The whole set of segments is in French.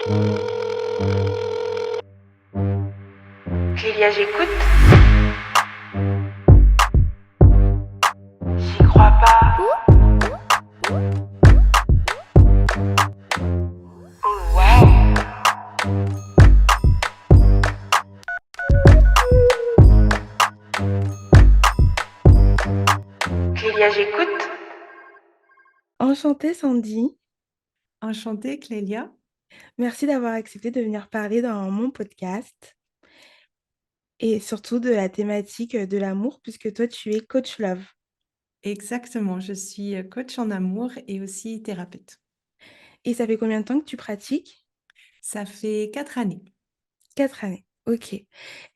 Clélia, j'écoute. J'y crois pas. Oh waouh. Clélia, j'écoute. Enchantée Sandy, Enchantée, Clélia. merci d'avoir accepté de venir parler dans mon podcast et surtout de la thématique de l'amour puisque toi tu es coach love. Exactement, je suis coach en amour et aussi thérapeute. Et ça fait combien de temps que tu pratiques? Ça fait 4 années. 4 années. Ok.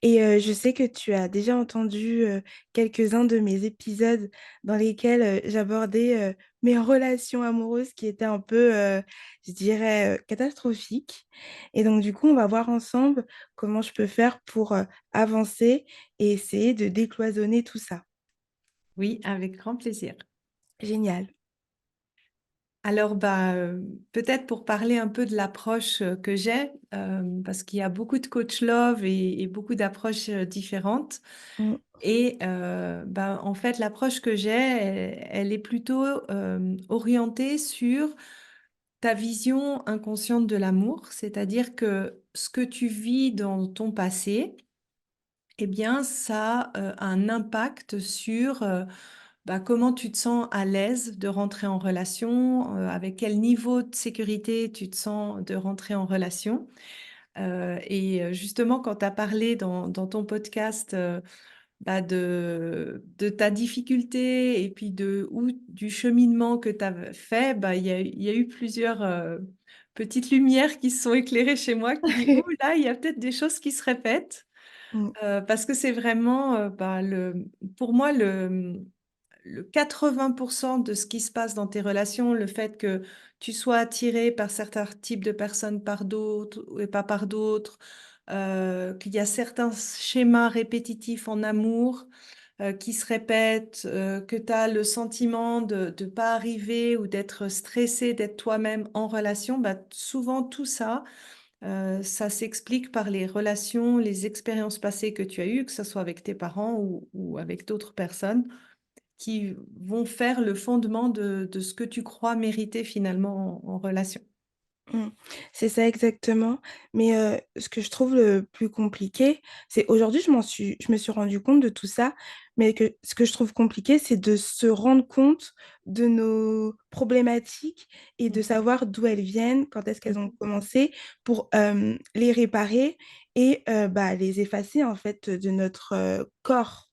Et je sais que tu as déjà entendu quelques-uns de mes épisodes dans lesquels j'abordais mes relations amoureuses qui étaient un peu, je dirais, catastrophiques. Et donc, du coup, on va voir ensemble comment je peux faire pour avancer et essayer de décloisonner tout ça. Oui, avec grand plaisir. Génial. Alors, peut-être pour parler un peu de l'approche que j'ai, parce qu'il y a beaucoup de coach love et beaucoup d'approches différentes. Mm, Et en fait, l'approche que j'ai, elle est plutôt orientée sur ta vision inconsciente de l'amour, c'est-à-dire que ce que tu vis dans ton passé, eh bien, ça a un impact sur comment tu te sens à l'aise de rentrer en relation, avec quel niveau de sécurité tu te sens de rentrer en relation. Justement, quand tu as parlé dans ton podcast de ta difficulté et puis du cheminement que tu as fait, il y a eu plusieurs petites lumières qui se sont éclairées chez moi qui disent, ouh là, il y a peut-être des choses qui se répètent. mm, Parce que c'est vraiment, pour moi, le 80% de ce qui se passe dans tes relations, le fait que tu sois attiré par certains types de personnes par d'autres et pas par d'autres, qu'il y a certains schémas répétitifs en amour qui se répètent, que tu as le sentiment de ne pas arriver ou d'être stressé d'être toi-même en relation, souvent tout ça, ça s'explique par les relations, les expériences passées que tu as eues, que ce soit avec tes parents ou avec d'autres personnes, qui vont faire le fondement de ce que tu crois mériter finalement en relation. mm. C'est ça exactement. Mais ce que je trouve le plus compliqué, c'est aujourd'hui, je me suis rendu compte de tout ça, mais que ce que je trouve compliqué, c'est de se rendre compte de nos problématiques et de Mhm. savoir d'où elles viennent, quand est-ce qu'elles ont Mhm. commencé, pour les réparer et les effacer en fait de notre corps.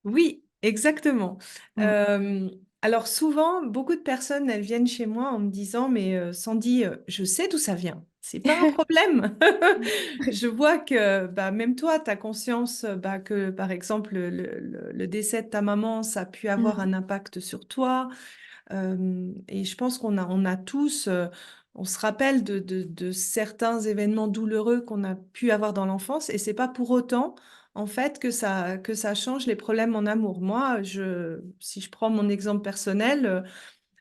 Oui, exactement. Mm. Alors souvent, beaucoup de personnes, elles viennent chez moi en me disant, mais Sandy, je sais d'où ça vient. C'est pas un problème. Je vois que même toi, tu as conscience que, par exemple, le décès de ta maman, ça a pu avoir Mm. un impact sur toi. Et je pense on a tous, on se rappelle de certains événements douloureux qu'on a pu avoir dans l'enfance, et c'est pas pour autant, en fait, que ça change les problèmes en amour. Moi, si je prends mon exemple personnel,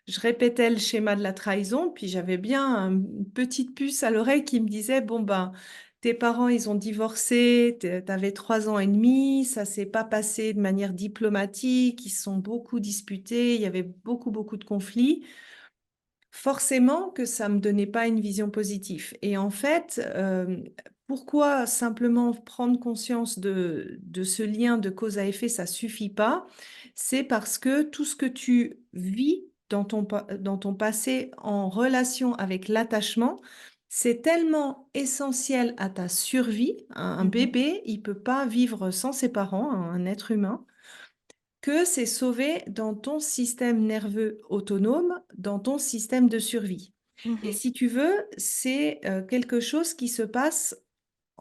je répétais le schéma de la trahison, puis j'avais bien une petite puce à l'oreille qui me disait, bon ben, tes parents, ils ont divorcé, t'avais 3 ans et demi, ça s'est pas passé de manière diplomatique, ils se sont beaucoup disputés, il y avait beaucoup de conflits. Forcément que ça me donnait pas une vision positive. Et en fait, pourquoi simplement prendre conscience de ce lien de cause à effet, ça suffit pas? C'est parce que tout ce que tu vis dans ton passé en relation avec l'attachement, c'est tellement essentiel à ta survie. Un Mhm. bébé, il peut pas vivre sans ses parents, un être humain, que c'est sauvé dans ton système nerveux autonome, dans ton système de survie. Et Mhm. si tu veux, c'est quelque chose qui se passe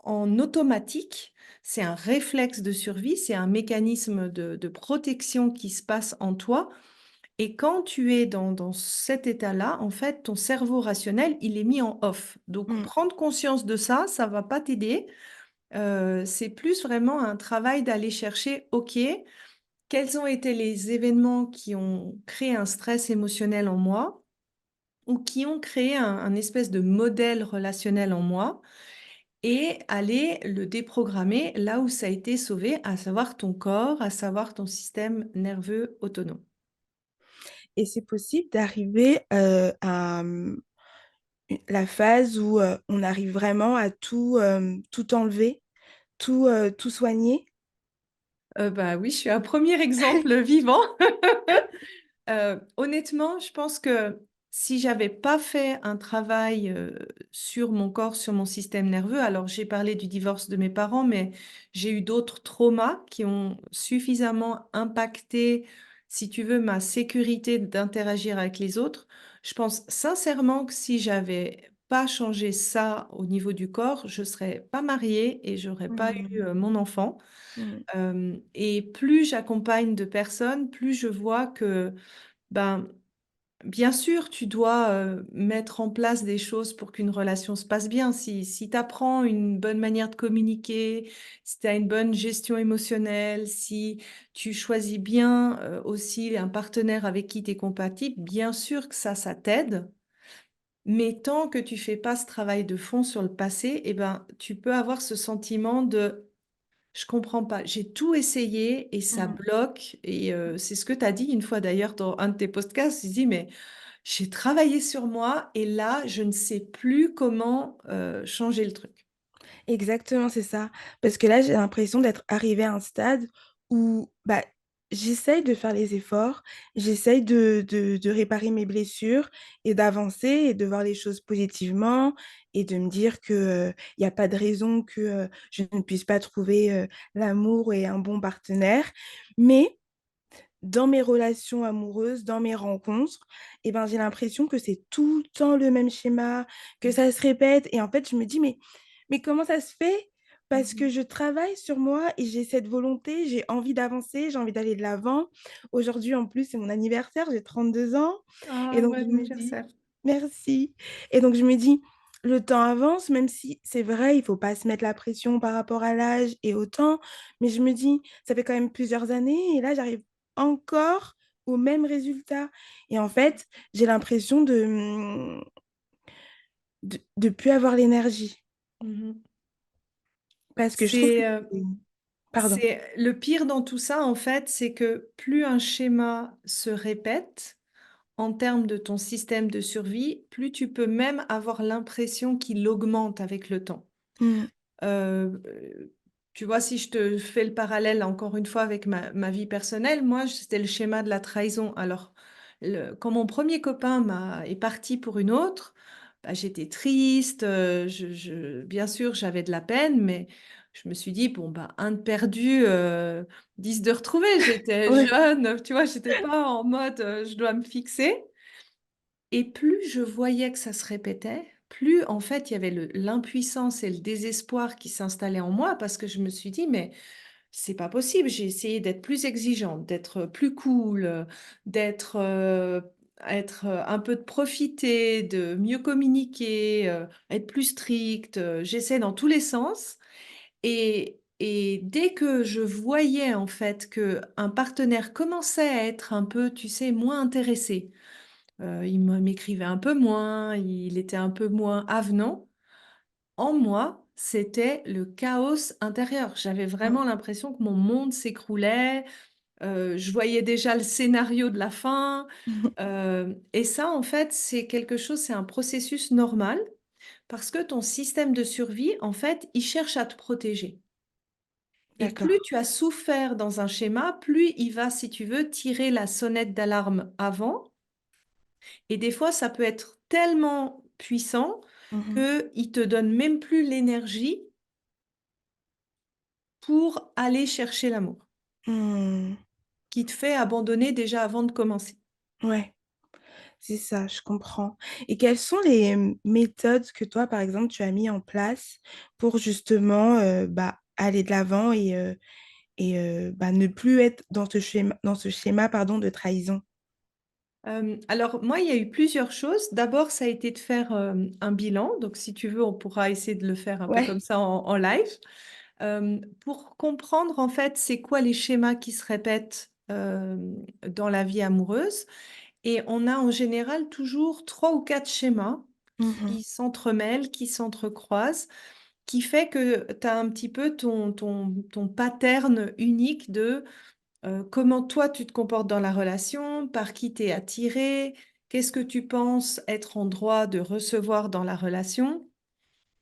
en automatique. C'est un réflexe de survie, c'est un mécanisme de protection qui se passe en toi. Et quand tu es dans cet état-là, en fait, ton cerveau rationnel, il est mis en off. Donc, Mm. prendre conscience de ça, ça va pas t'aider. C'est plus vraiment un travail d'aller chercher, OK, quels ont été les événements qui ont créé un stress émotionnel en moi? ou qui ont créé un espèce de modèle relationnel en moi et aller le déprogrammer là où ça a été sauvé, à savoir ton corps, à savoir ton système nerveux autonome. Et c'est possible d'arriver à la phase où on arrive vraiment à tout enlever, tout soigner. Bah oui, je suis un premier exemple vivant. Honnêtement, je pense que si j'avais pas fait un travail, sur mon corps, sur mon système nerveux, alors j'ai parlé du divorce de mes parents, mais j'ai eu d'autres traumas qui ont suffisamment impacté, si tu veux, ma sécurité d'interagir avec les autres. Je pense sincèrement que si j'avais pas changé ça au niveau du corps, je serais pas mariée et j'aurais pas eu, Mmh. mon enfant. Mmh. Et plus j'accompagne de personnes, plus je vois que, ben, bien sûr, tu dois, mettre en place des choses pour qu'une relation se passe bien. Si tu apprends une bonne manière de communiquer, si tu as une bonne gestion émotionnelle, si tu choisis bien, aussi un partenaire avec qui tu es compatible, bien sûr que ça t'aide. Mais tant que tu fais pas ce travail de fond sur le passé, et ben, tu peux avoir ce sentiment de: «Je comprends pas, j'ai tout essayé et ça Mmh. bloque» et c'est ce que tu as dit une fois d'ailleurs dans un de tes podcasts. Tu dis: «Mais j'ai travaillé sur moi et là, je ne sais plus comment, changer le truc». Exactement, c'est ça. Parce que là, j'ai l'impression d'être arrivée à un stade où, bah, j'essaye de faire les efforts, j'essaye de réparer mes blessures et d'avancer et de voir les choses positivement et de me dire que, il y a pas de raison que, je ne puisse pas trouver, l'amour et un bon partenaire. Mais dans mes relations amoureuses, dans mes rencontres, et ben, j'ai l'impression que c'est tout le temps le même schéma, que ça se répète et en fait, je me dis: «Mais comment ça se fait?» Parce Mmh. que je travaille sur moi et j'ai cette volonté, j'ai envie d'avancer, j'ai envie d'aller de l'avant. Aujourd'hui, en plus, c'est mon anniversaire, j'ai 32 ans et Ah, donc bon je me dis anniversaire. merci et donc je me dis: «Le temps avance», même si c'est vrai, il faut pas se mettre la pression par rapport à l'âge et au temps, mais je me dis: «Ça fait quand même plusieurs années et là, j'arrive encore au même résultat» et en fait, j'ai l'impression de plus avoir l'énergie Mmh. parce que je trouve que C'est, pardon. c'est le pire dans tout ça, en fait, c'est que plus un schéma se répète, en termes de ton système de survie, plus tu peux même avoir l'impression qu'il augmente avec le temps. Mmh. Heu, Tu vois, si je te fais le parallèle encore une fois avec ma vie personnelle, moi, c'était le schéma de la trahison. Alors, quand mon premier copain est parti pour une autre, bah, j'étais triste, bien sûr, j'avais de la peine, mais je me suis dit: «Bon, bah, 1 de perdu, 10 de retrouvé». J'étais Ouais. jeune, tu vois? J'étais pas en mode, je dois me fixer. Et plus je voyais que ça se répétait, plus en fait il y avait l'impuissance et le désespoir qui s'installaient en moi parce que je me suis dit: «Mais c'est pas possible». J'ai essayé d'être plus exigeante, d'être plus cool, un peu de profiter, de mieux communiquer, être plus stricte, j'essaie dans tous les sens et dès que je voyais en fait qu'un partenaire commençait à être un peu, tu sais, moins intéressé, m'écrivait un peu moins, il était un peu moins avenant. En moi, c'était le chaos intérieur. J'avais Mmh. vraiment l'impression que mon monde s'écroulait, je voyais déjà le scénario de la fin, et ça, en fait, c'est un processus normal parce que ton système de survie, en fait, il cherche à te protéger et D'accord. plus tu as souffert dans un schéma, plus il va, si tu veux, tirer la sonnette d'alarme avant. Et des fois, ça peut être tellement puissant Mmh. qu'il te donne même plus l'énergie pour aller chercher l'amour, Mmh. qui te fait abandonner déjà avant de commencer. Ouais, c'est ça, je comprends et quelles sont les, méthodes que toi, par exemple, tu as mis en place pour justement, bah, aller de l'avant et bah, ne plus être dans ce schéma, pardon, de trahison? Alors moi, il y a eu plusieurs choses. D'abord, ça a été de faire, un bilan. Donc si tu veux, on pourra essayer de le faire un peu Ouais. comme ça en live. Pour comprendre, en fait, c'est quoi les schémas qui se répètent, dans la vie amoureuse Et on a en général toujours 3 ou 4 schémas Mmh. qui s'entremêlent, qui s'entrecroisent, qui fait que tu as un petit peu ton pattern unique de, comment toi tu te comportes dans la relation, par qui tu es attiré, qu'est-ce que tu penses être en droit de recevoir dans la relation.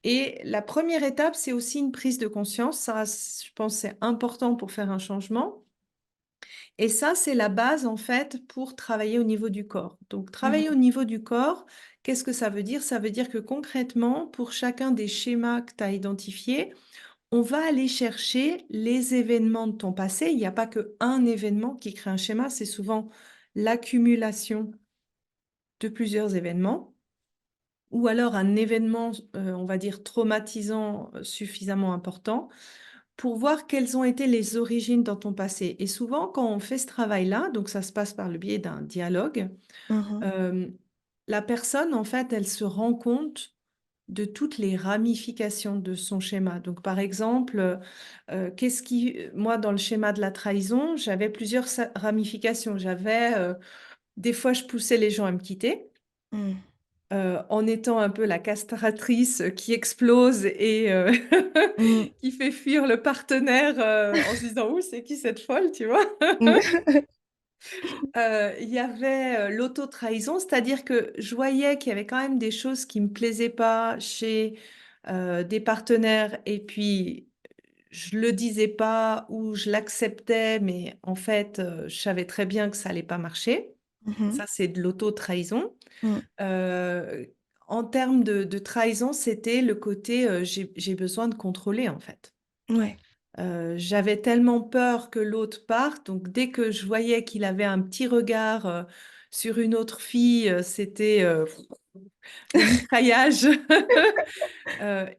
Et la première étape, c'est aussi une prise de conscience. Ça, je pense, c'est important pour faire un changement. Et ça, c'est la base, en fait, pour travailler au niveau du corps. Donc, travailler au Mmh. niveau du corps, qu'est-ce que ça veut dire? Ça veut dire que concrètement, pour chacun des schémas que tu as identifiés, on va aller chercher les événements de ton passé. Il n'y a pas qu'un événement qui crée un schéma, c'est souvent l'accumulation de plusieurs événements ou alors un événement, on va dire traumatisant, suffisamment important pour voir quelles ont été les origines dans ton passé. Et souvent, quand on fait ce travail-là, donc ça se passe par le biais d'un dialogue, Mmh. hem, la personne, en fait, elle se rend compte de toutes les ramifications de son schéma. Donc, par exemple, qu'est-ce qui moi, dans le schéma de la trahison, j'avais plusieurs ramifications. J'avais, des fois, je poussais les gens à me quitter, Mmh. en étant un peu la castratrice qui explose et Mmh. qui fait fuir le partenaire, en se disant: «Ouh, c'est qui cette folle?» tu vois? Mmh. Il y avait, l'auto-trahison, c'est-à-dire que je voyais qu'il y avait quand même des choses qui me plaisaient pas chez, des partenaires et puis je le disais pas ou je l'acceptais, mais en fait, je savais très bien que ça allait pas marcher. Mmh. Ça, c'est de l'auto-trahison. Mmh. Heu, En termes de trahison, c'était le côté, j'ai besoin de contrôler, en fait. Ouais. J'avais tellement peur que l'autre parte, donc dès que je voyais qu'il avait un petit regard, sur une autre fille, c'était, le mitraillage.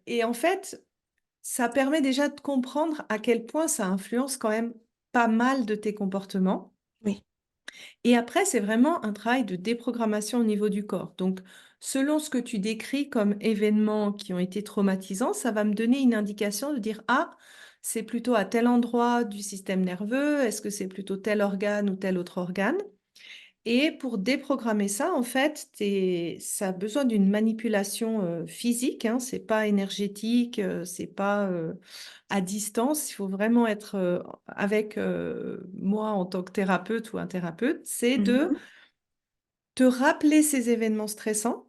Et en fait, ça permet déjà de comprendre à quel point ça influence quand même pas mal de tes comportements. Oui. Et après, c'est vraiment un travail de déprogrammation au niveau du corps. Donc, selon ce que tu décris comme événements qui ont été traumatisants, ça va me donner une indication de dire, ah, c'est plutôt à tel endroit du système nerveux, est-ce que c'est plutôt tel organe ou tel autre organe? Et pour déprogrammer ça, en fait, ça a besoin d'une manipulation physique, hein, c'est pas énergétique, c'est pas à distance. Il faut vraiment être avec moi en tant que thérapeute ou un thérapeute, c'est de Mmh. te rappeler ces événements stressants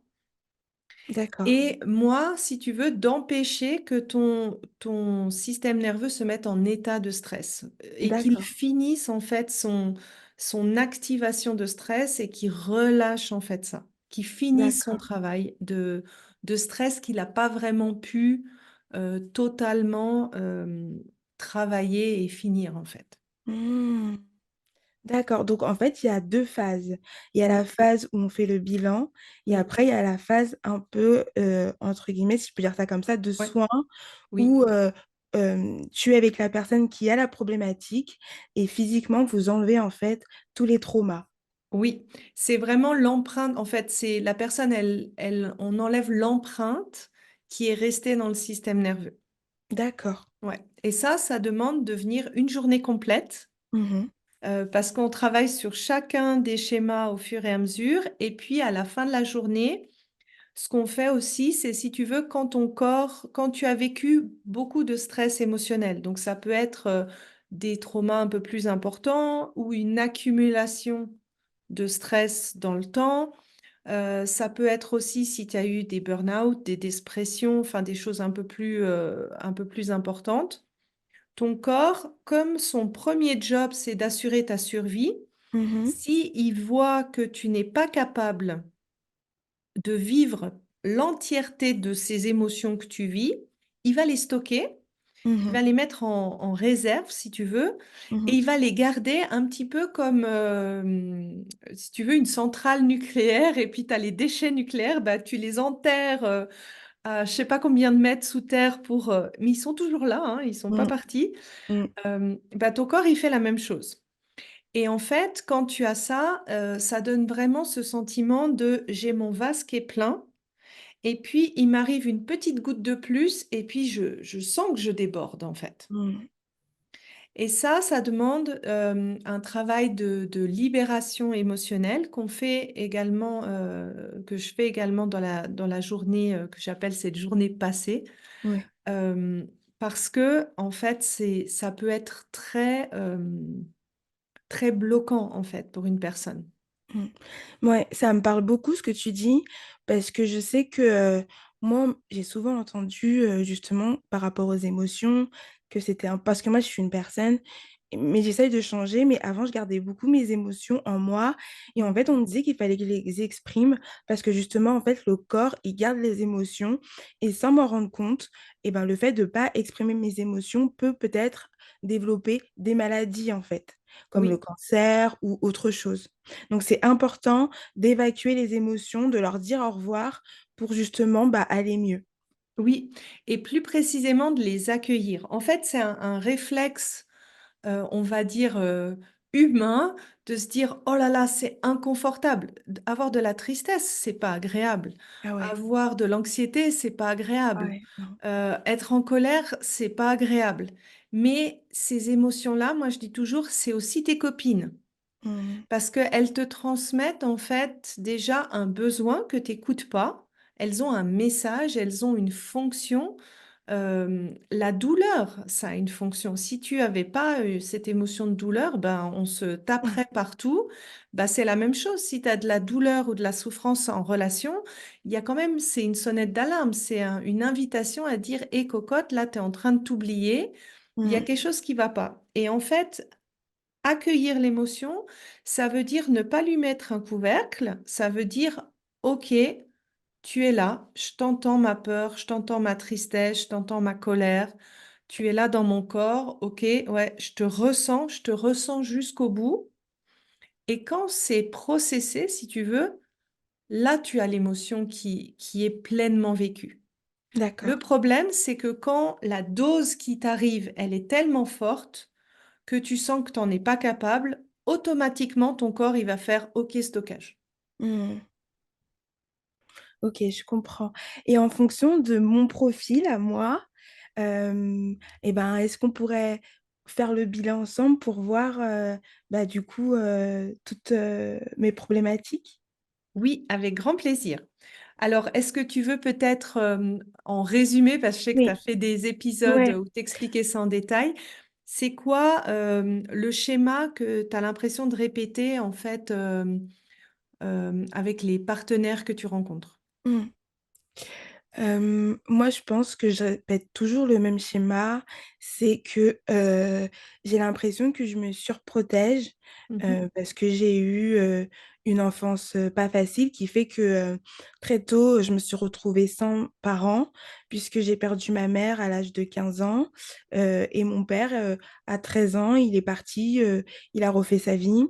D'accord. et moi, si tu veux, d'empêcher que ton système nerveux se mette en état de stress, et qu'il D'accord. finisse en fait son activation de stress et qu'il relâche en fait ça, qu'il finisse son D'accord. travail de stress qu'il a pas vraiment pu, totalement, travailler et finir en fait. Mmh. D'accord, donc en fait, il y a 2 phases. Il y a la Oui, phase où on fait le bilan et oui, après il y a la phase un peu, entre guillemets, si je peux dire ça comme ça, de ouais, soins oui. où, tu es avec la personne qui a la problématique et physiquement vous enlevez en fait tous les traumas. Oui, c'est vraiment l'empreinte en fait, c'est la personne, on enlève l'empreinte qui est restée dans le système nerveux. D'accord. Ouais et ça demande de venir une journée complète, Mmh. parce qu'on travaille sur chacun des schémas au fur et à mesure et puis à la fin de la journée, ce qu'on fait aussi, c'est si tu veux, quand tu as vécu beaucoup de stress émotionnel, donc ça peut être, des traumas un peu plus importants ou une accumulation de stress dans le temps. Ça peut être aussi si tu as eu des burn-out, des dépressions, enfin des choses un peu plus importantes. Ton corps, comme son premier job, c'est d'assurer ta survie, Mmh. si il voit que tu n'es pas capable de vivre l'entièreté de ces émotions que tu vis, il va les stocker, il Mmh. va les mettre en réserve, si tu veux, et Mmh. il va les garder un petit peu comme, si tu veux, une centrale nucléaire et puis tu as les déchets nucléaires, bah, tu les enterres, à je sais pas combien de mètres sous terre pour, mais ils sont toujours là, hein, ils sont pas Mmh. partis. Mmh. Bah, ton corps, il fait la même chose et en fait, quand tu as ça, ça donne vraiment ce sentiment de: «J'ai mon vase qui est plein et puis il m'arrive une petite goutte de plus et puis je sens que je déborde, en fait». Mmh. Et ça demande un travail de libération émotionnelle qu'on fait également, que je fais également dans la journée que j'appelle cette journée passée. Ouais. Euh, Parce que, en fait, ça peut être très bloquant, en fait, pour une personne. Mm. Ouais, ça me parle beaucoup ce que tu dis, parce que je sais que moi, j'ai souvent entendu justement par rapport aux émotions que c'était un... Parce que moi, je suis une personne, mais j'essaye de changer, mais avant, je gardais beaucoup mes émotions en moi. Et en fait, on me disait qu'il fallait que je les exprime, parce que justement, en fait, le corps, il garde les émotions. Et sans m'en rendre compte, et ben, le fait de ne pas exprimer mes émotions peut peut-être développer des maladies, en fait, comme le Oui. cancer ou autre chose. Donc, c'est important d'évacuer les émotions, de leur dire au revoir pour justement bah, aller mieux. Oui, et plus précisément de les accueillir. En fait, c'est un réflexe, on va dire, humain, de se dire, oh là là, c'est inconfortable. Avoir de la tristesse, c'est pas agréable. Ah ouais, Avoir de l'anxiété, c'est pas agréable. ouais, non. Être en colère, c'est pas agréable. Mais ces émotions-là, moi, je dis toujours, c'est aussi tes copines. Mhm. Parce qu'elles te transmettent en fait déjà un besoin que tu n'écoutes pas. Elles ont un message, elles ont une fonction. La douleur, ça a une fonction. Si tu avais pas eu cette émotion de douleur, ben, on se Mhm. taperait partout. Ben, c'est la même chose. Si tu as de la douleur ou de la souffrance en relation, il y a quand même, c'est une sonnette d'alarme, c'est une invitation à dire, hé cocotte, là, tu es en train de t'oublier, il y a Mhm. quelque chose qui va pas. Et en fait, accueillir l'émotion, ça veut dire ne pas lui mettre un couvercle, ça veut dire, OK, tu es là, je t'entends ma peur, je t'entends ma tristesse, je t'entends ma colère, tu es là dans mon corps, OK, ouais, je te ressens jusqu'au bout. Et quand c'est processé, si tu veux, là, tu as l'émotion qui est pleinement vécue. Le D'accord. problème, c'est que quand la dose qui t'arrive, elle est tellement forte, que tu sens que tu n'en es pas capable, automatiquement, ton corps, il va faire OK stockage. Mhm. Ok, je comprends. Et en fonction de mon profil à moi, eh ben, est-ce qu'on pourrait faire le bilan ensemble pour voir bah, du coup toutes mes problématiques? Oui, avec grand plaisir. Alors, est-ce que tu veux peut-être en résumé, parce que je sais que tu as Oui, fait des épisodes ouais. où t'expliquais ça en détail, c'est quoi le schéma que tu as l'impression de répéter en fait avec les partenaires que tu rencontres? Hmm. Moi, je pense que je répète toujours le même schéma. C'est que j'ai l'impression que je me surprotège Mhm, parce que j'ai eu une enfance pas facile qui fait que très tôt, je me suis retrouvée sans parents puisque j'ai perdu ma mère à l'âge de 15 ans et mon père à 13 ans, il est parti, il a refait sa vie.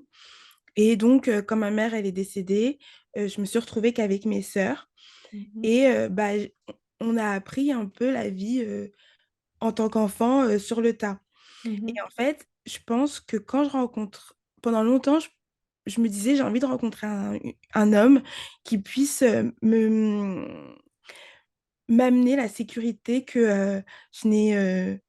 Et donc, quand ma mère, elle est décédée, je me suis retrouvée qu'avec mes sœurs. mhm, Et bah, on a appris un peu la vie en tant qu'enfant sur le tas. Et mhm, en fait, je pense que quand je rencontre, pendant longtemps, je me disais, j'ai envie de rencontrer un homme qui puisse m'amener la sécurité que je n'ai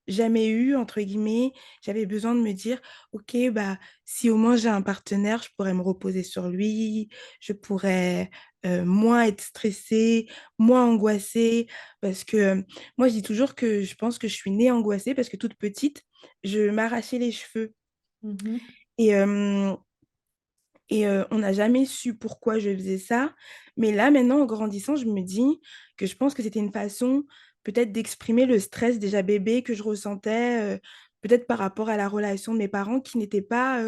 jamais eu, entre guillemets. J'avais besoin de me dire, OK, bah, si au moins j'ai un partenaire, je pourrais me reposer sur lui, je pourrais moins être stressée, moins angoissée. Parce que moi, je dis toujours que je pense que je suis née angoissée parce que toute petite, je m'arrachais les cheveux. mhm, Et, on n'a jamais su pourquoi je faisais ça. Mais là, maintenant, en grandissant, je me dis que je pense que c'était une façon peut-être d'exprimer le stress déjà bébé que je ressentais, peut-être par rapport à la relation de mes parents qui n'était pas,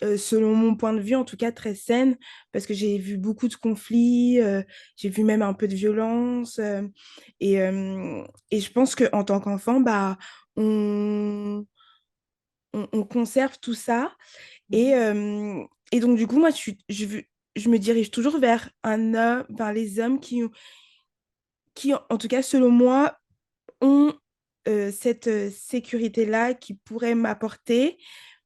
selon mon point de vue, en tout cas très saine, parce que j'ai vu beaucoup de conflits, j'ai vu même un peu de violence. Et je pense qu'en tant qu'enfant, bah, on, on conserve tout ça. Et, mhm, donc, du coup, moi, je me dirige toujours vers un homme, vers les hommes qui, en tout cas, selon moi, ont cette sécurité-là qui pourrait m'apporter.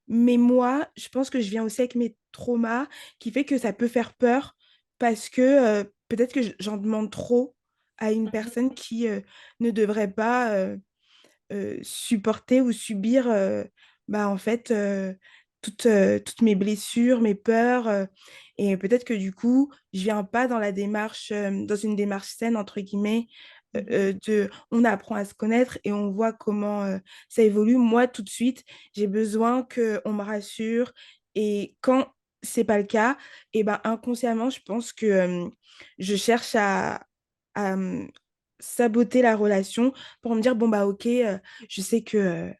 Mais moi, je pense que je viens aussi avec mes traumas qui fait que ça peut faire peur parce que peut-être que j'en demande trop à une mhm. personne qui ne devrait pas supporter ou subir bah, en fait, toutes mes blessures, mes peurs, et peut-être que du coup, je viens pas dans la démarche, dans une démarche saine, entre guillemets, Mhm. on apprend à se connaître et on voit comment ça évolue. Moi, tout de suite, j'ai besoin qu'on me rassure. Et quand c'est pas le cas, et ben, inconsciemment, je pense que je cherche à saboter la relation pour me dire, bon, bah, ok, je sais que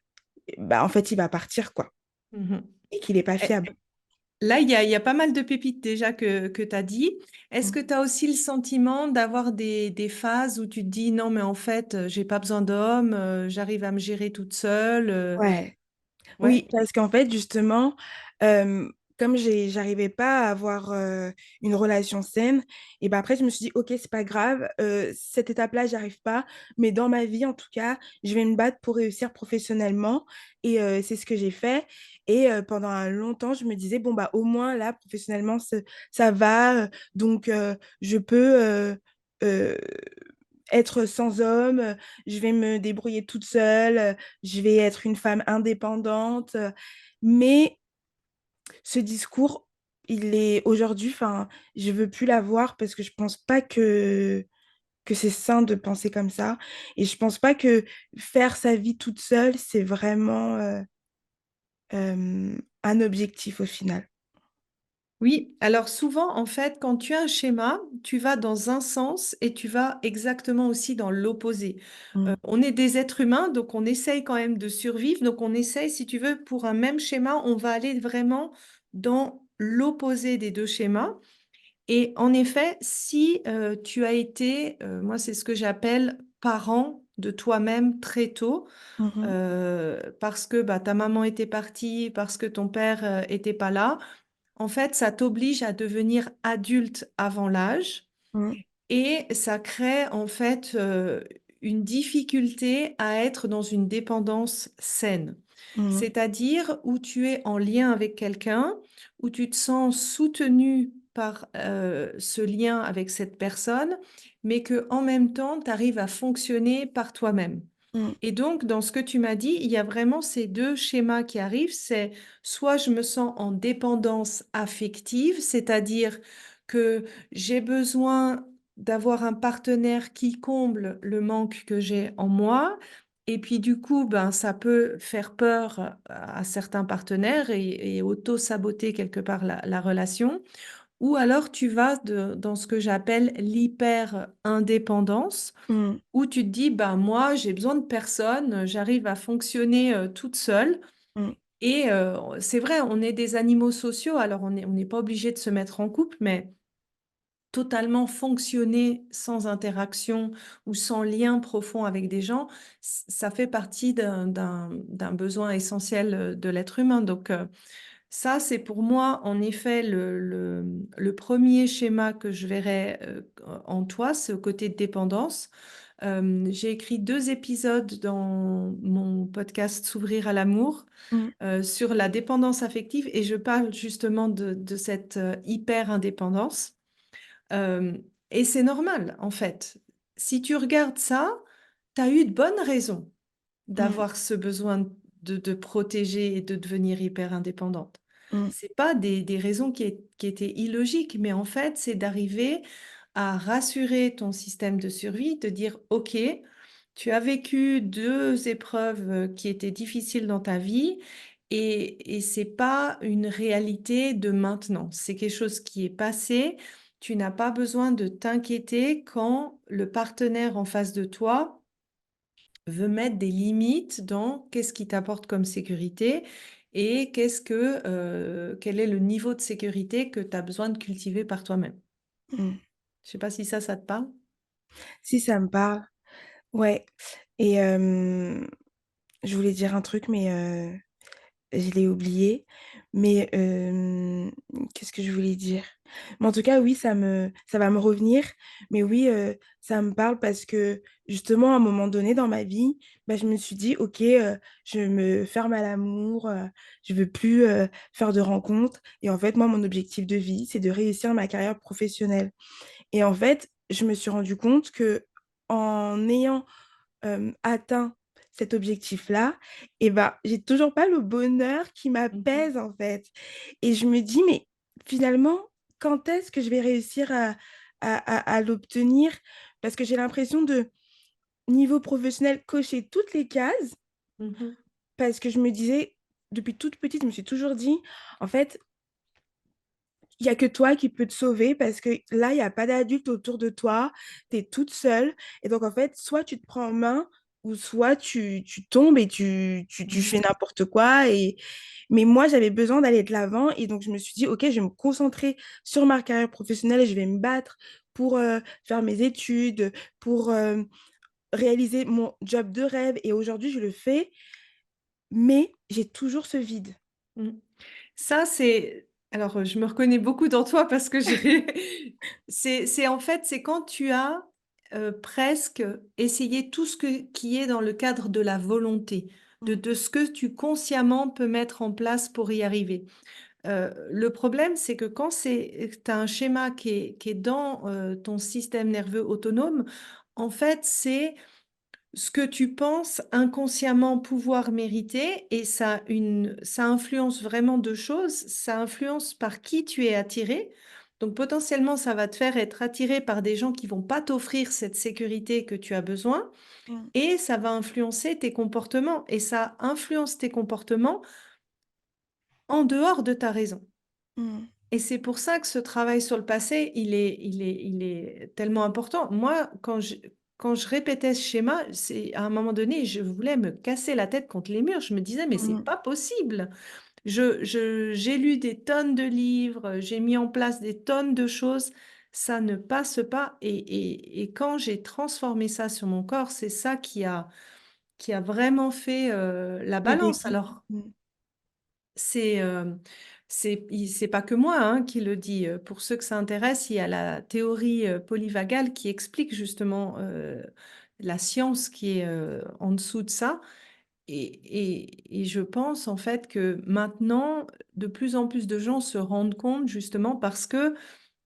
bah, en fait, il va partir, quoi, Mhm. et qu'il n'est pas Eh, fiable. Là, il y a pas mal de pépites déjà que tu as dit. Est-ce que Mm. tu as aussi le sentiment d'avoir des phases où tu te dis non, mais en fait, j'ai pas besoin d'homme, j'arrive à me gérer toute seule Ouais. ouais. Oui, parce qu'en fait, justement, euh, comme j'arrivais pas à avoir une relation saine, et ben après, je me suis dit, ok, c'est pas grave, cette étape-là, j'arrive pas, mais dans ma vie, en tout cas, je vais me battre pour réussir professionnellement, et c'est ce que j'ai fait. Et pendant un longtemps, je me disais, bon, bah, au moins, là, professionnellement, ça va, donc je peux euh, être sans homme, je vais me débrouiller toute seule, je vais être une femme indépendante. Mais ce discours, il est aujourd'hui, enfin, je veux plus l'avoir parce que je pense pas que c'est sain de penser comme ça. Et je pense pas que faire sa vie toute seule, c'est vraiment un objectif au final. Oui, alors souvent, en fait, quand tu as un schéma, tu vas dans un sens et tu vas exactement aussi dans l'opposé. Mm, On est des êtres humains, donc on essaye quand même de survivre. Donc on essaye, si tu veux, pour un même schéma, on va aller vraiment dans l'opposé des deux schémas. Et en effet, si tu as été, moi c'est ce que j'appelle parent de toi-même très tôt, mhm, parce que bah, ta maman était partie, parce que ton père était pas là, en fait, ça t'oblige à devenir adulte avant l'âge mm, et ça crée en fait une difficulté à être dans une dépendance saine. mm, C'est-à-dire où tu es en lien avec quelqu'un, où tu te sens soutenu par ce lien avec cette personne, mais que en même temps, tu arrives à fonctionner par toi-même. mm, Et donc, dans ce que tu m'as dit, il y a vraiment ces deux schémas qui arrivent. C'est soit je me sens en dépendance affective, c'est-à-dire que j'ai besoin d'avoir un partenaire qui comble le manque que j'ai en moi. Et puis du coup, ben, ça peut faire peur à certains partenaires et auto-saboter quelque part la relation. Ou alors tu vas dans ce que j'appelle l'hyper-indépendance mm, où tu te dis, bah, moi, j'ai besoin de personne, j'arrive à fonctionner toute seule. mm, Et c'est vrai, on est des animaux sociaux, alors on n'est pas obligé de se mettre en couple, mais totalement fonctionner sans interaction ou sans lien profond avec des gens, ça fait partie d'un besoin essentiel de l'être humain. Donc, ça, c'est pour moi, en effet, le premier schéma que je verrais en toi, ce côté de dépendance. J'ai écrit 2 épisodes dans mon podcast S'ouvrir à l'amour mm, sur la dépendance affective et je parle justement de cette hyper-indépendance. Euh, et c'est normal, en fait. Si tu regardes ça, tu as eu de bonnes raisons mm, d'avoir ce besoin de protéger et de devenir hyper indépendante. mm, C'est pas des raisons qui étaient illogiques, mais en fait, c'est d'arriver à rassurer ton système de survie, de dire, OK, tu as vécu 2 épreuves qui étaient difficiles dans ta vie et c'est pas une réalité de maintenant. C'est quelque chose qui est passé. Tu n'as pas besoin de t'inquiéter quand le partenaire en face de toi veut mettre des limites dans qu'est-ce qui t'apporte comme sécurité et quel est le niveau de sécurité que tu as besoin de cultiver par toi-même. mm. Je sais pas si ça te parle. Si ça me parle, ouais. Et je voulais dire un truc, mais je l'ai oublié. Mais qu'est-ce que je voulais dire? Mais en tout cas, oui, ça va me revenir. Mais oui, ça me parle parce que justement, à un moment donné dans ma vie, bah, je me suis dit, OK, je me ferme à l'amour, je veux plus faire de rencontres. Et en fait, moi, mon objectif de vie, c'est de réussir ma carrière professionnelle. Et en fait, je me suis rendu compte que en ayant atteint cet objectif-là, et ben, j'ai toujours pas le bonheur qui Mhm. m'apaise, en fait. Et je me dis, mais finalement, quand est-ce que je vais réussir à l'obtenir? Parce que j'ai l'impression de, niveau professionnel, cocher toutes les cases, Mhm. parce que je me disais, depuis toute petite, je me suis toujours dit, en fait, il y a que toi qui peux te sauver parce que là, il y a pas d'adulte autour de toi, tu es toute seule. Et donc, en fait, soit tu te prends en main ou soit tu tombes et tu Mhm. fais n'importe quoi. Mais moi, j'avais besoin d'aller de l'avant. Et donc, je me suis dit, OK, je vais me concentrer sur ma carrière professionnelle et je vais me battre pour faire mes études, pour réaliser mon job de rêve. Et aujourd'hui, je le fais, mais j'ai toujours ce vide. Mm. Ça, c'est... Alors, je me reconnais beaucoup dans toi parce que j'ai... C'est en fait, c'est quand tu as presque essayé tout ce qui est dans le cadre de la volonté, Mm, de ce que tu consciemment peux mettre en place pour y arriver. Le problème, c'est que quand tu as un schéma qui est dans ton système nerveux autonome, en fait, c'est ce que tu penses inconsciemment pouvoir mériter et ça influence vraiment deux choses. Ça influence par qui tu es attiré. Donc potentiellement, ça va te faire être attiré par des gens qui vont pas t'offrir cette sécurité que tu as besoin mm, et ça va influencer tes comportements et ça influence tes comportements en dehors de ta raison. mm, Et c'est pour ça que ce travail sur le passé, il est tellement important. Moi, quand je répétais ce schéma, c'est à un moment donné, je voulais me casser la tête contre les murs. Je me disais, mais c'est mm. pas possible. J'ai lu des tonnes de livres, j'ai mis en place des tonnes de choses. Ça ne passe pas. Et quand j'ai transformé ça sur mon corps, c'est ça qui a vraiment fait la Le balance. déclic. Alors, Mm, c'est c'est pas que moi hein, qui le dit. Pour ceux que ça intéresse, il y a la théorie polyvagale qui explique justement la science qui est en dessous de ça. Et je pense en fait que maintenant, de plus en plus de gens se rendent compte justement parce que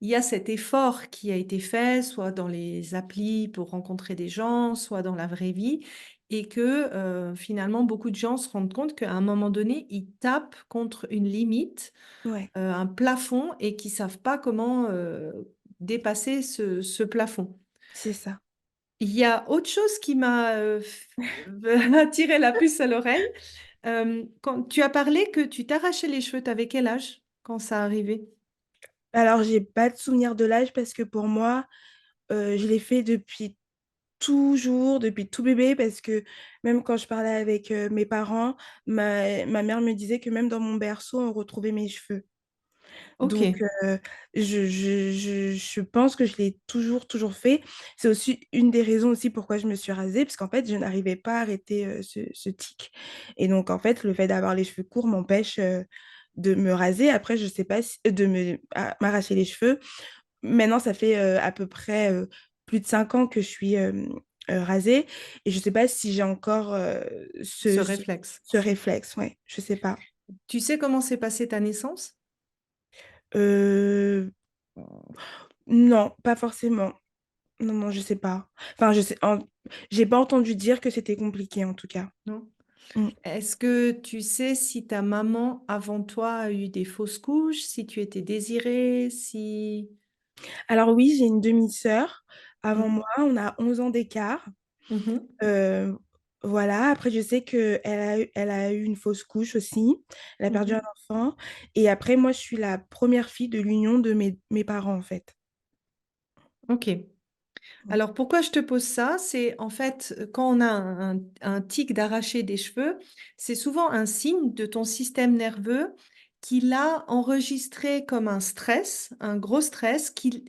il y a cet effort qui a été fait, soit dans les applis pour rencontrer des gens, soit dans la vraie vie, et que finalement beaucoup de gens se rendent compte qu'à un moment donné, ils tapent contre une limite, ouais, un plafond, et qu'ils savent pas comment dépasser ce plafond. c'est ça. Il y a autre chose qui m'a attiré la puce à l'oreille. Quand tu as parlé que tu t'arrachais les cheveux, t'avais quel âge quand ça arrivait? Alors, j'ai pas de souvenir de l'âge parce que pour moi, je l'ai fait depuis toujours, depuis tout bébé, parce que même quand je parlais avec mes parents, ma mère me disait que même dans mon berceau, on retrouvait mes cheveux. Ok, Donc, je pense que je l'ai toujours, toujours fait. C'est aussi une des raisons aussi pourquoi je me suis rasée, parce qu'en fait, je n'arrivais pas à arrêter ce tic. Et donc, en fait, le fait d'avoir les cheveux courts m'empêche de me raser. Après, je sais pas si, m'arracher les cheveux. Maintenant, ça fait à peu près plus de 5 ans que je suis rasée. Et je sais pas si j'ai encore ce réflexe. ce réflexe. Ouais, je sais pas. Tu sais comment s'est passée ta naissance? Euh, Non, pas forcément. Non, non, je sais pas. Enfin, j'ai pas entendu dire que c'était compliqué en tout cas. Non. Mm. Est-ce que tu sais si ta maman avant toi a eu des fausses couches, si tu étais désirée, si... Alors oui, j'ai une demi-sœur. Avant Mm. moi, on a 11 ans d'écart. Mhm. Euh, voilà, après je sais elle a eu une fausse couche aussi. Elle a perdu un Mhm. enfant. Et après, moi, je suis la première fille de l'union de mes parents en fait. Ok. Mm. Alors pourquoi je te pose ça? C'est en fait quand on a un tic d'arracher des cheveux, c'est souvent un signe de ton système nerveux qui l'a enregistré comme un stress, un gros stress qu'il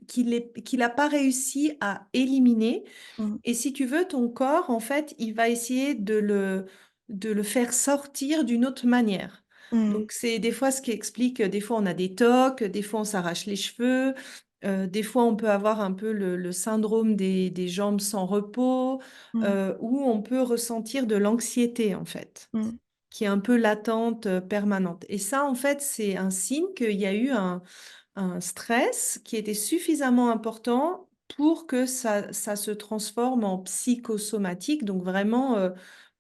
n'a pas réussi à éliminer. Mm. Et si tu veux, ton corps, en fait, il va essayer de le faire sortir d'une autre manière. Mm. Donc, c'est des fois ce qui explique, des fois on a des tocs, des fois on s'arrache les cheveux, des fois on peut avoir un peu le syndrome des jambes sans repos, Mm. où on peut ressentir de l'anxiété, en fait, Mm. qui est un peu latente, permanente. Et ça, en fait, c'est un signe qu'il y a eu un stress qui était suffisamment important pour que ça se transforme en psychosomatique, donc vraiment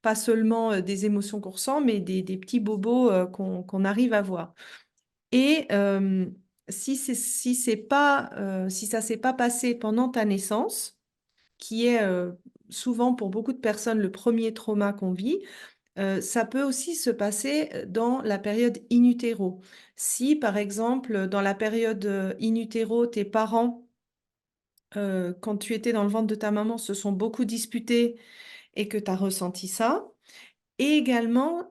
pas seulement des émotions qu'on ressent, mais des petits bobos qu'on arrive à voir. Et si ça s'est pas passé pendant ta naissance, qui est souvent pour beaucoup de personnes le premier trauma qu'on vit, ça peut aussi se passer dans la période in utero. Si, par exemple, dans la période in utero, tes parents, quand tu étais dans le ventre de ta maman, se sont beaucoup disputés et que tu as ressenti ça. Et également,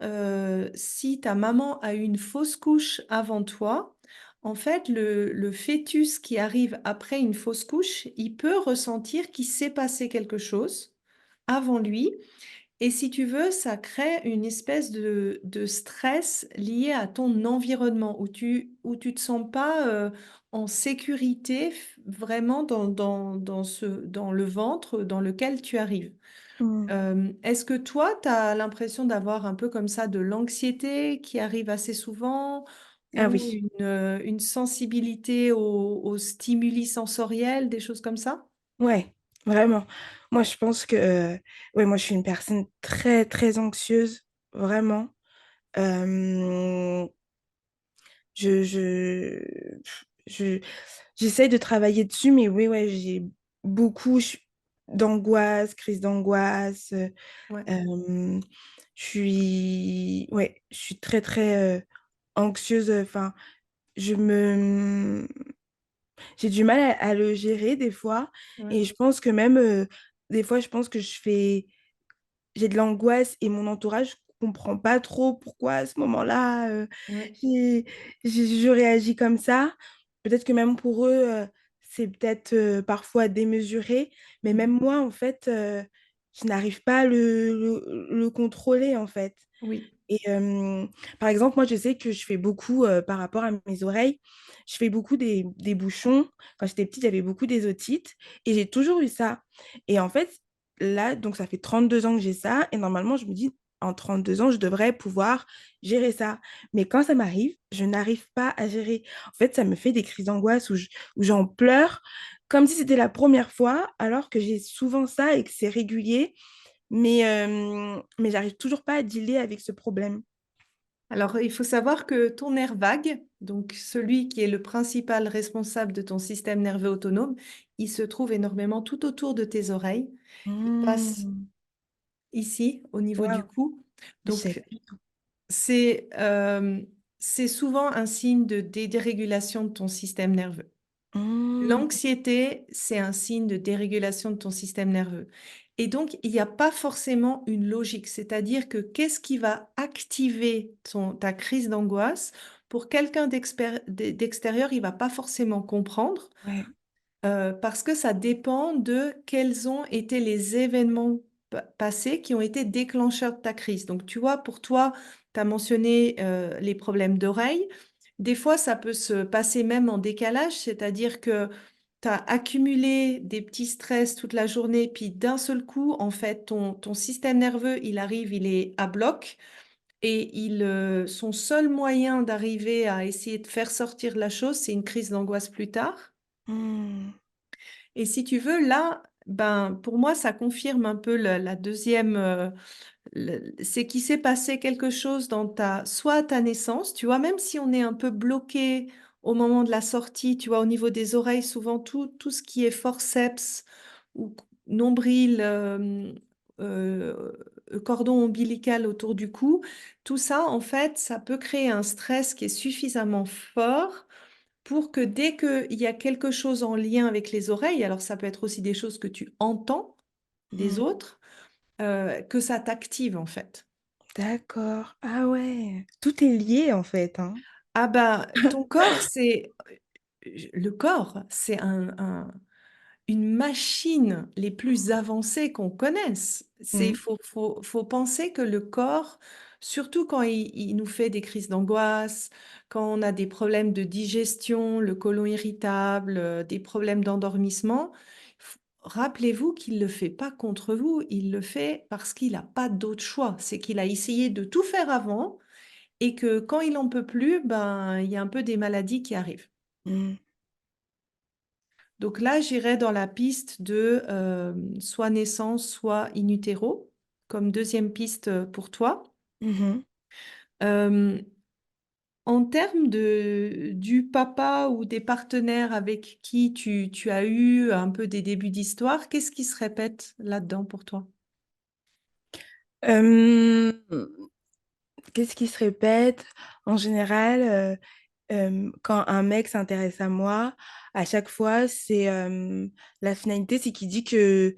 si ta maman a eu une fausse couche avant toi, en fait, le fœtus qui arrive après une fausse couche, il peut ressentir qu'il s'est passé quelque chose avant lui. Et si tu veux, ça crée une espèce de stress lié à ton environnement où tu te sens pas en sécurité vraiment dans le ventre dans lequel tu arrives. Mmh. Est-ce que toi, tu as l'impression d'avoir un peu comme ça de l'anxiété qui arrive assez souvent Ah ou oui, une sensibilité aux stimuli sensoriels, des choses comme ça? ouais, vraiment. Moi, je pense que, ouais, moi, je suis une personne très, très anxieuse, vraiment. Euh, je, je, j'essaye de travailler dessus, mais oui, ouais, j'ai beaucoup d'angoisse, crise d'angoisse. Ouais, Euh, ouais, je suis très, très anxieuse. Enfin, je me, j'ai du mal à le gérer des fois. ouais, Et je pense que même, des fois, je pense que j'ai de l'angoisse et mon entourage comprend pas trop pourquoi à ce moment-là, ouais. j'ai- je réagis comme ça. Peut-être que même pour eux, c'est peut-être parfois démesuré, mais Mhm. même moi, en fait, je n'arrive pas à le contrôler, en fait. Oui. Et par exemple, moi, je sais que je fais beaucoup par rapport à mes oreilles, je fais beaucoup des bouchons. Quand j'étais petite, j'avais beaucoup des otites et j'ai toujours eu ça. Et en fait, là, donc ça fait 32 ans que j'ai ça et normalement, je me dis, en 32 ans, je devrais pouvoir gérer ça. Mais quand ça m'arrive, je n'arrive pas à gérer. En fait, ça me fait des crises d'angoisse où j'en pleure comme si c'était la première fois, alors que j'ai souvent ça et que c'est régulier. Mais j'arrive toujours pas à dealer avec ce problème. Alors, il faut savoir que ton nerf vague, donc celui qui est le principal responsable de ton système nerveux autonome, il se trouve énormément tout autour de tes oreilles. Il passe Mmh. ici, au niveau du Waouh, cou. je savais Donc, pas du tout. c'est c'est souvent un signe de dérégulation de ton système nerveux. Mmh. L'anxiété, c'est un signe de dérégulation de ton système nerveux. Et donc, il n'y a pas forcément une logique, c'est-à-dire que qu'est-ce qui va activer ta crise d'angoisse pour quelqu'un d'extérieur, il va pas forcément comprendre Ouais. parce que ça dépend de quels ont été les événements passés qui ont été déclencheurs de ta crise. Donc, tu vois, pour toi, tu as mentionné les problèmes d'oreille. Des fois, ça peut se passer même en décalage, c'est-à-dire que tu as accumulé des petits stress toute la journée, puis d'un seul coup, en fait, ton système nerveux, il arrive, il est à bloc, et son seul moyen d'arriver à essayer de faire sortir la chose, c'est une crise d'angoisse plus tard. Mmh. Et si tu veux, là, ben, pour moi, ça confirme un peu la deuxième, c'est qu'il s'est passé quelque chose dans soit à ta naissance, tu vois, même si on est un peu bloqué au moment de la sortie, tu vois, au niveau des oreilles, souvent tout ce qui est forceps ou nombril, euh, cordon ombilical autour du cou, tout ça, en fait, ça peut créer un stress qui est suffisamment fort pour que dès qu'il y a quelque chose en lien avec les oreilles, alors ça peut être aussi des choses que tu entends des Mmh. autres, que ça t'active en fait. D'accord. Ah ouais. Tout est lié en fait, hein. Ah bah, ton corps, le corps, c'est une machine les plus avancées qu'on connaisse. Mmh. Faut penser que le corps, surtout quand il nous fait des crises d'angoisse, quand on a des problèmes de digestion, le côlon irritable, des problèmes d'endormissement, rappelez-vous qu'il ne le fait pas contre vous, il le fait parce qu'il n'a pas d'autre choix. C'est qu'il a essayé de tout faire avant et que quand il n'en peut plus, ben, il y a un peu des maladies qui arrivent. Mmh. Donc là, j'irais dans la piste de soit naissance, soit in utero. comme deuxième piste pour toi. Mhm. Euh, En termes du papa ou des partenaires avec qui tu as eu un peu des débuts d'histoire, qu'est-ce qui se répète là-dedans pour toi? Euh, Qu'est-ce qui se répète? En général, quand un mec s'intéresse à moi, à chaque fois, la finalité, c'est qu'il dit que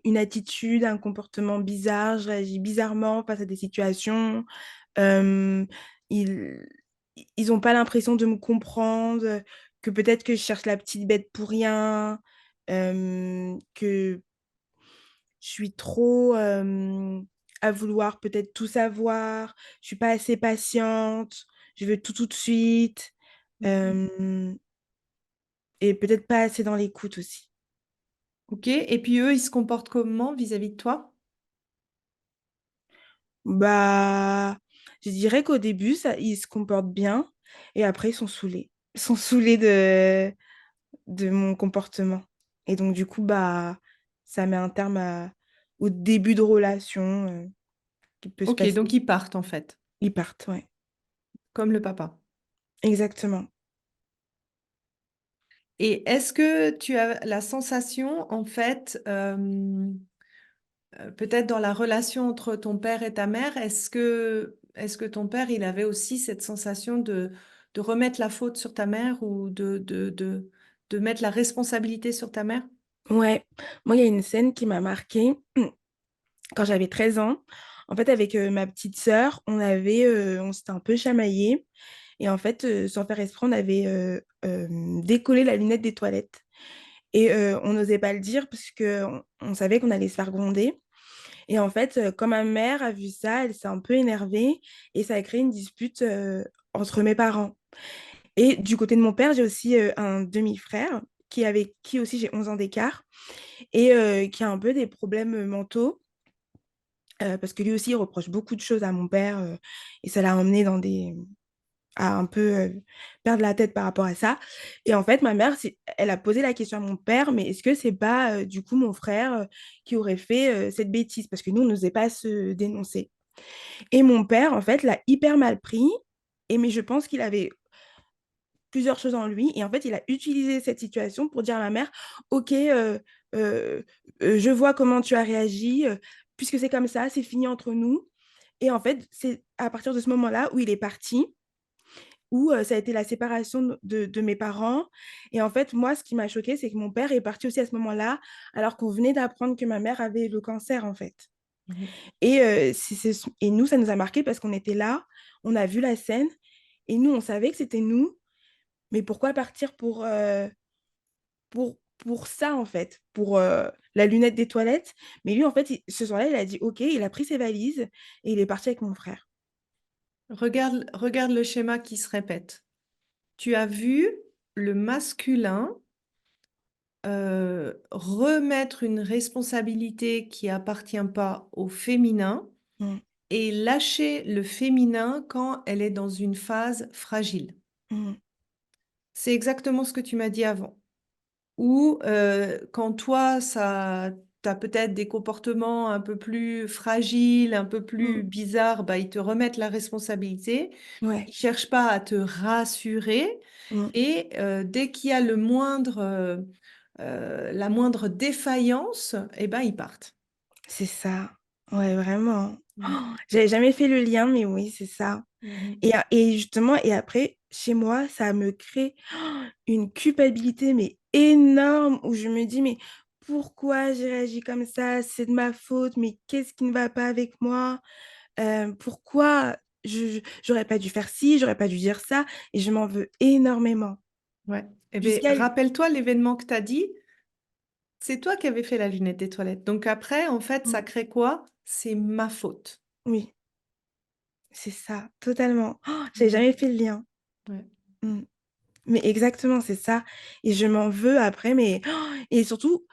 une attitude, un comportement bizarre, je réagis bizarrement face à des situations. Euh, ils ils n'ont pas l'impression de me comprendre, que peut-être que je cherche la petite bête pour rien, que je suis trop à vouloir peut-être tout savoir, je suis pas assez patiente, je veux tout de suite, Mhm. euh, et peut-être pas assez dans l'écoute aussi. Ok, et puis eux, ils se comportent comment vis-à-vis de toi? Bah, je dirais qu'au début, ils se comportent bien, et après, ils sont saoulés. Ils sont saoulés de mon comportement. Et donc, du coup, bah, ça met un terme au début de relation qui peut se Ok, passer. donc ils partent en fait, Ils partent, ouais. comme le papa. Exactement. Et est-ce que tu as la sensation, en fait, peut-être dans la relation entre ton père et ta mère, est-ce que ton père, il avait aussi cette sensation de remettre la faute sur ta mère ou de mettre la responsabilité sur ta mère? Ouais. Moi, il y a une scène qui m'a marquée quand j'avais 13 ans. En fait, avec ma petite sœur, on s'était un peu chamaillé. Et en fait, sans faire exprès, on avait décollé la lunette des toilettes. Et on n'osait pas le dire parce on savait qu'on allait se faire gronder. Et en fait, quand ma mère a vu ça, elle s'est un peu énervée et ça a créé une dispute entre mes parents. Et du côté de mon père, j'ai aussi un demi-frère avec qui aussi j'ai 11 ans d'écart et qui a un peu des problèmes mentaux. Parce que lui aussi, il reproche beaucoup de choses à mon père et ça l'a emmené à un peu perdre la tête par rapport à ça. Et en fait, ma mère, elle a posé la question à mon père, mais est-ce que c'est pas du coup mon frère qui aurait fait cette bêtise? Parce que nous, on n'osait pas se dénoncer. Et mon père, en fait, l'a hyper mal pris. Mais je pense qu'il avait plusieurs choses en lui. Et en fait, il a utilisé cette situation pour dire à ma mère, OK, euh, je vois comment tu as réagi. Puisque c'est comme ça, c'est fini entre nous. Et en fait, c'est à partir de ce moment-là où il est parti, où ça a été la séparation de mes parents. Et en fait, moi, ce qui m'a choquée, c'est que mon père est parti aussi à ce moment-là, alors qu'on venait d'apprendre que ma mère avait le cancer, en fait. Mhm. Et, et nous, ça nous a marqué parce qu'on était là, on a vu la scène, et nous, on savait que c'était nous, mais pourquoi partir pour ça, en fait, pour la lunette des toilettes? Mais lui, en fait, ce soir-là, il a dit, OK, il a pris ses valises, et il est parti avec mon frère. Regarde le schéma qui se répète. Tu as vu le masculin remettre une responsabilité qui appartient pas au féminin Mm, et lâcher le féminin quand elle est dans une phase fragile. mm, C'est exactement ce que tu m'as dit avant. Ou quand toi, tu as peut-être des comportements un peu plus fragiles, un peu plus mm. bizarres, bah, ils te remettent la responsabilité. Ouais. Ils cherchent pas à te rassurer. Mm. Et dès qu'il y a la moindre défaillance, eh ben, ils partent. C'est ça. Ouais, vraiment. Mhm. J'avais jamais fait le lien, mais oui, c'est ça. Mhm. Et justement, et après, chez moi, ça me crée une culpabilité, mais énorme, où je me dis, mais pourquoi j'ai réagi comme ça? C'est de ma faute, mais qu'est-ce qui ne va pas avec moi? Pourquoi j'aurais pas dû faire ci, j'aurais pas dû dire ça, et je m'en veux énormément. Ouais. Eh bien, Jusqu'à... rappelle-toi l'événement que tu as dit, c'est toi qui avais fait la lunette des toilettes. Donc après, en fait, ça Mm. crée quoi? C'est ma faute. Oui, c'est ça, totalement. J'avais Mhm. jamais fait le lien. Ouais. Mm. Mais exactement, c'est ça. Et je m'en veux après, mais... Et surtout,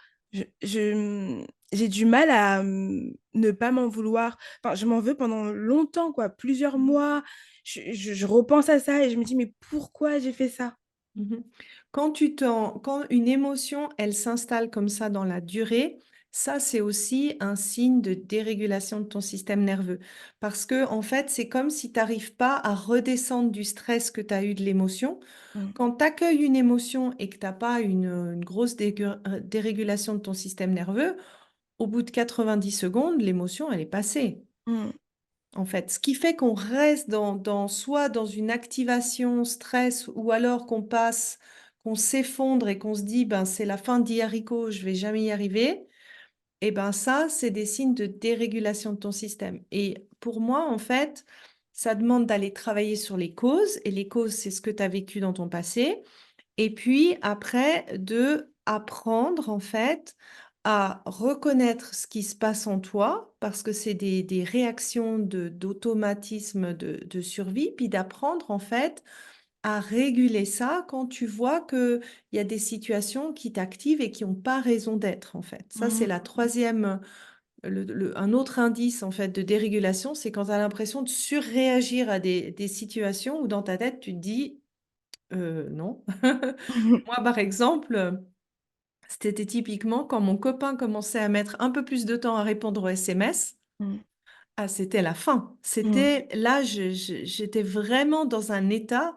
j'ai du mal à ne pas m'en vouloir. Enfin, je m'en veux pendant longtemps, quoi, plusieurs Mhm. mois. Je repense à ça et je me dis, mais pourquoi j'ai fait ça? Mhm. Quand une émotion, elle s'installe comme ça dans la durée, Ça, c'est aussi un signe de dérégulation de ton système nerveux. Parce que, en fait, c'est comme si tu n'arrives pas à redescendre du stress que tu as eu de l'émotion. Mm, Quand tu accueilles une émotion et que tu n'as pas une grosse dérégulation de ton système nerveux, au bout de 90 secondes, l'émotion, elle est passée. mm, En fait, ce qui fait qu'on reste soit dans une activation stress ou alors qu'on passe, qu'on s'effondre et qu'on se dit, ben, c'est la fin d'Iharico, je vais jamais y arriver. Et ben ça, c'est des signes de dérégulation de ton système. Et pour moi, en fait, ça demande d'aller travailler sur les causes. Et les causes, c'est ce que tu as vécu dans ton passé. Et puis après, de apprendre en fait à reconnaître ce qui se passe en toi, parce que c'est des réactions d'automatisme de survie, puis d'apprendre en fait à réguler ça quand tu vois qu'il y a des situations qui t'activent et qui n'ont pas raison d'être en fait. Ça, c'est la mm. troisième, un autre indice en fait de dérégulation, c'est quand tu as l'impression de surréagir à des situations où dans ta tête, tu te dis non. Moi, par exemple, c'était typiquement quand mon copain commençait à mettre un peu plus de temps à répondre aux SMS. Mm, Ah, c'était la fin. mm, C'était là, j'étais vraiment dans un état.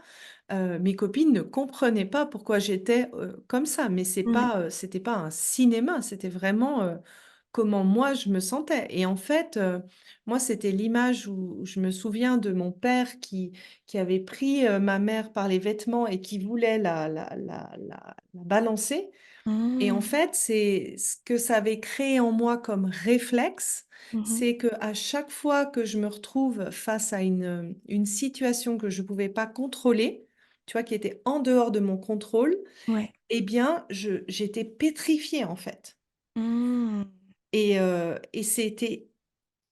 Mes copines ne comprenaient pas pourquoi j'étais comme ça, mais mm, c'était pas un cinéma, c'était vraiment comment moi je me sentais. Et en fait, moi, c'était l'image où je me souviens de mon père qui avait pris ma mère par les vêtements et qui voulait la balancer. Et en mm, fait, c'est ce que ça avait créé en moi comme réflexe, mhm. c'est que à chaque fois que je me retrouve face à une situation que je ne pouvais pas contrôler, tu vois, qui était en dehors de mon contrôle, Ouais. eh bien, j'étais pétrifiée en fait. Mm, Et c'était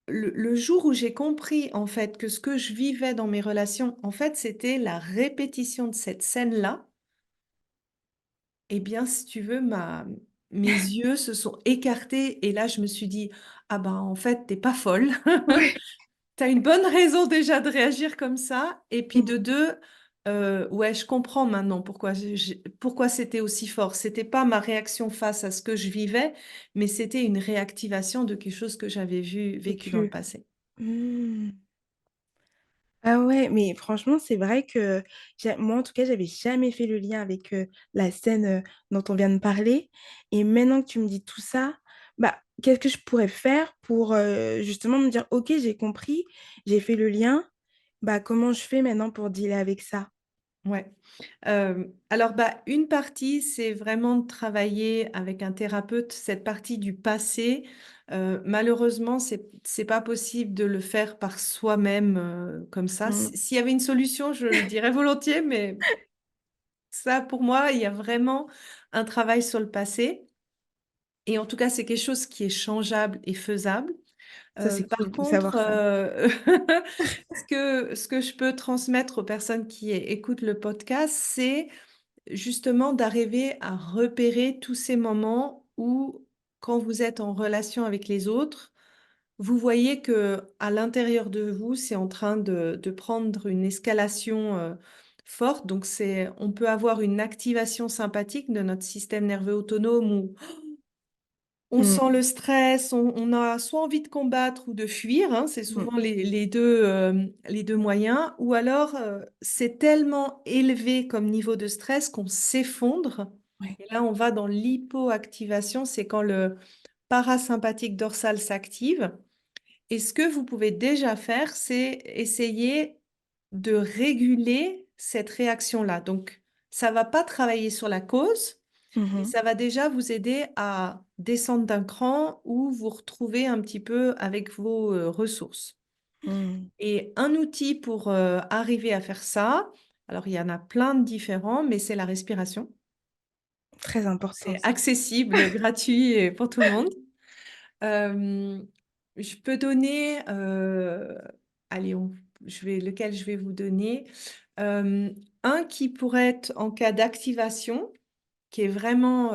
le jour où j'ai compris en fait que ce que je vivais dans mes relations, en fait, c'était la répétition de cette scène-là. Eh bien, si tu veux, mes yeux se sont écartés et là, je me suis dit, ah ben, en fait, t'es pas folle. ouais. Tu as une bonne raison déjà de réagir comme ça. Et puis Mm, de deux, ouais, je comprends maintenant pourquoi, pourquoi c'était aussi fort. C'était pas ma réaction face à ce que je vivais, mais c'était une réactivation de quelque chose que j'avais vécu dans le vécu. passé. Mm. Ah ouais, mais franchement, c'est vrai que moi, en tout cas, j'avais jamais fait le lien avec la scène dont on vient de parler. Et maintenant que tu me dis tout ça, bah, qu'est-ce que je pourrais faire pour justement me dire, OK, j'ai compris, j'ai fait le lien, bah, comment je fais maintenant pour dealer avec ça? Ouais. Alors, bah, une partie, c'est vraiment de travailler avec un thérapeute cette partie du passé. Malheureusement, c'est pas possible de le faire par soi-même comme ça. Mm, S'il y avait une solution, je le dirais volontiers, mais ça, pour moi, il y a vraiment un travail sur le passé. Et en tout cas, c'est quelque chose qui est changeable et faisable. ça, c'est Par cool de contre, savoir ça. ce que je peux transmettre aux personnes qui écoutent le podcast, c'est justement d'arriver à repérer tous ces moments où, quand vous êtes en relation avec les autres, vous voyez que à l'intérieur de vous, c'est en train de prendre une escalation forte. Donc, on peut avoir une activation sympathique de notre système nerveux autonome où on Mm, sent le stress, on a soit envie de combattre ou de fuir, hein, c'est mm, souvent les deux moyens, ou alors c'est tellement élevé comme niveau de stress qu'on s'effondre. ouais. Et là, on va dans l'hypoactivation, c'est quand le parasympathique dorsal s'active. Et ce que vous pouvez déjà faire, c'est essayer de réguler cette réaction-là. Donc, ça ne va pas travailler sur la cause, mais Mhm, ça va déjà vous aider à descendre d'un cran ou vous retrouver un petit peu avec vos ressources. mm. Et un outil pour arriver à faire ça, alors il y en a plein de différents, mais c'est la respiration. Très important, C'est ça. accessible, gratuit et pour tout le monde. Euh, je peux donner, allez, lequel je vais vous donner. Euh, un qui pourrait être en cas d'activation, qui est vraiment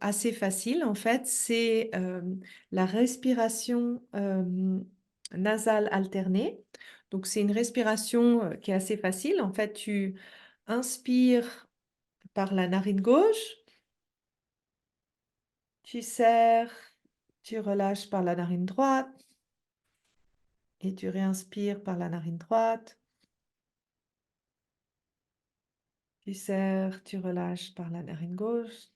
assez facile, en fait, c'est la respiration nasale alternée. Donc, c'est une respiration qui est assez facile. En fait, tu inspires par la narine gauche, tu serres Tu relâches par la narine droite et tu réinspires par la narine droite. Tu serres, tu relâches par la narine gauche.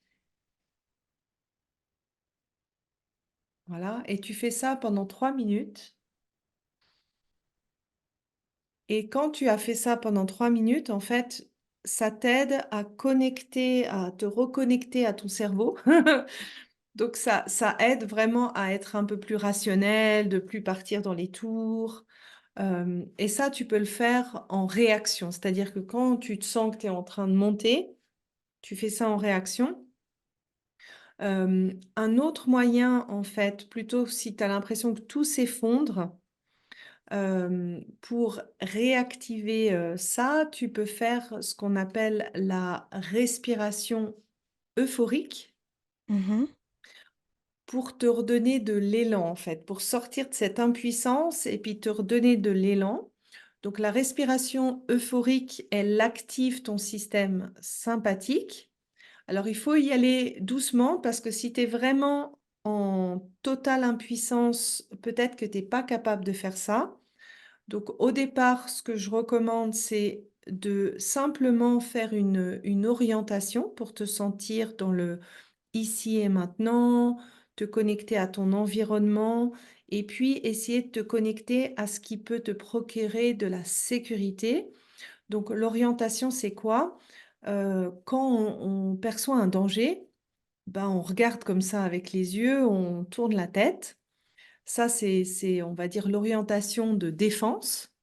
Voilà, et tu fais ça pendant 3 minutes. Et quand tu as fait ça pendant 3 minutes, en fait, ça t'aide à connecter, à te reconnecter à ton cerveau. Donc ça aide vraiment à être un peu plus rationnel, de plus partir dans les tours. Et ça, tu peux le faire en réaction. C'est-à-dire que quand tu te sens que tu es en train de monter, tu fais ça en réaction. Un autre moyen, en fait, plutôt si tu as l'impression que tout s'effondre, pour réactiver, ça, tu peux faire ce qu'on appelle la respiration euphorique Mhm. pour te redonner de l'élan, en fait, pour sortir de cette impuissance et puis te redonner de l'élan. Donc la respiration euphorique, elle active ton système sympathique. Alors il faut y aller doucement parce que si tu es vraiment en totale impuissance, peut-être que tu es pas capable de faire ça. Donc au départ, ce que je recommande, c'est de simplement faire une orientation pour te sentir dans le ici et maintenant, te connecter à ton environnement et puis essayer de te connecter à ce qui peut te procurer de la sécurité. Donc l'orientation, c'est quoi? Quand on perçoit un danger, ben, on regarde comme ça avec les yeux, on tourne la tête. Ça, on va dire, l'orientation de défense.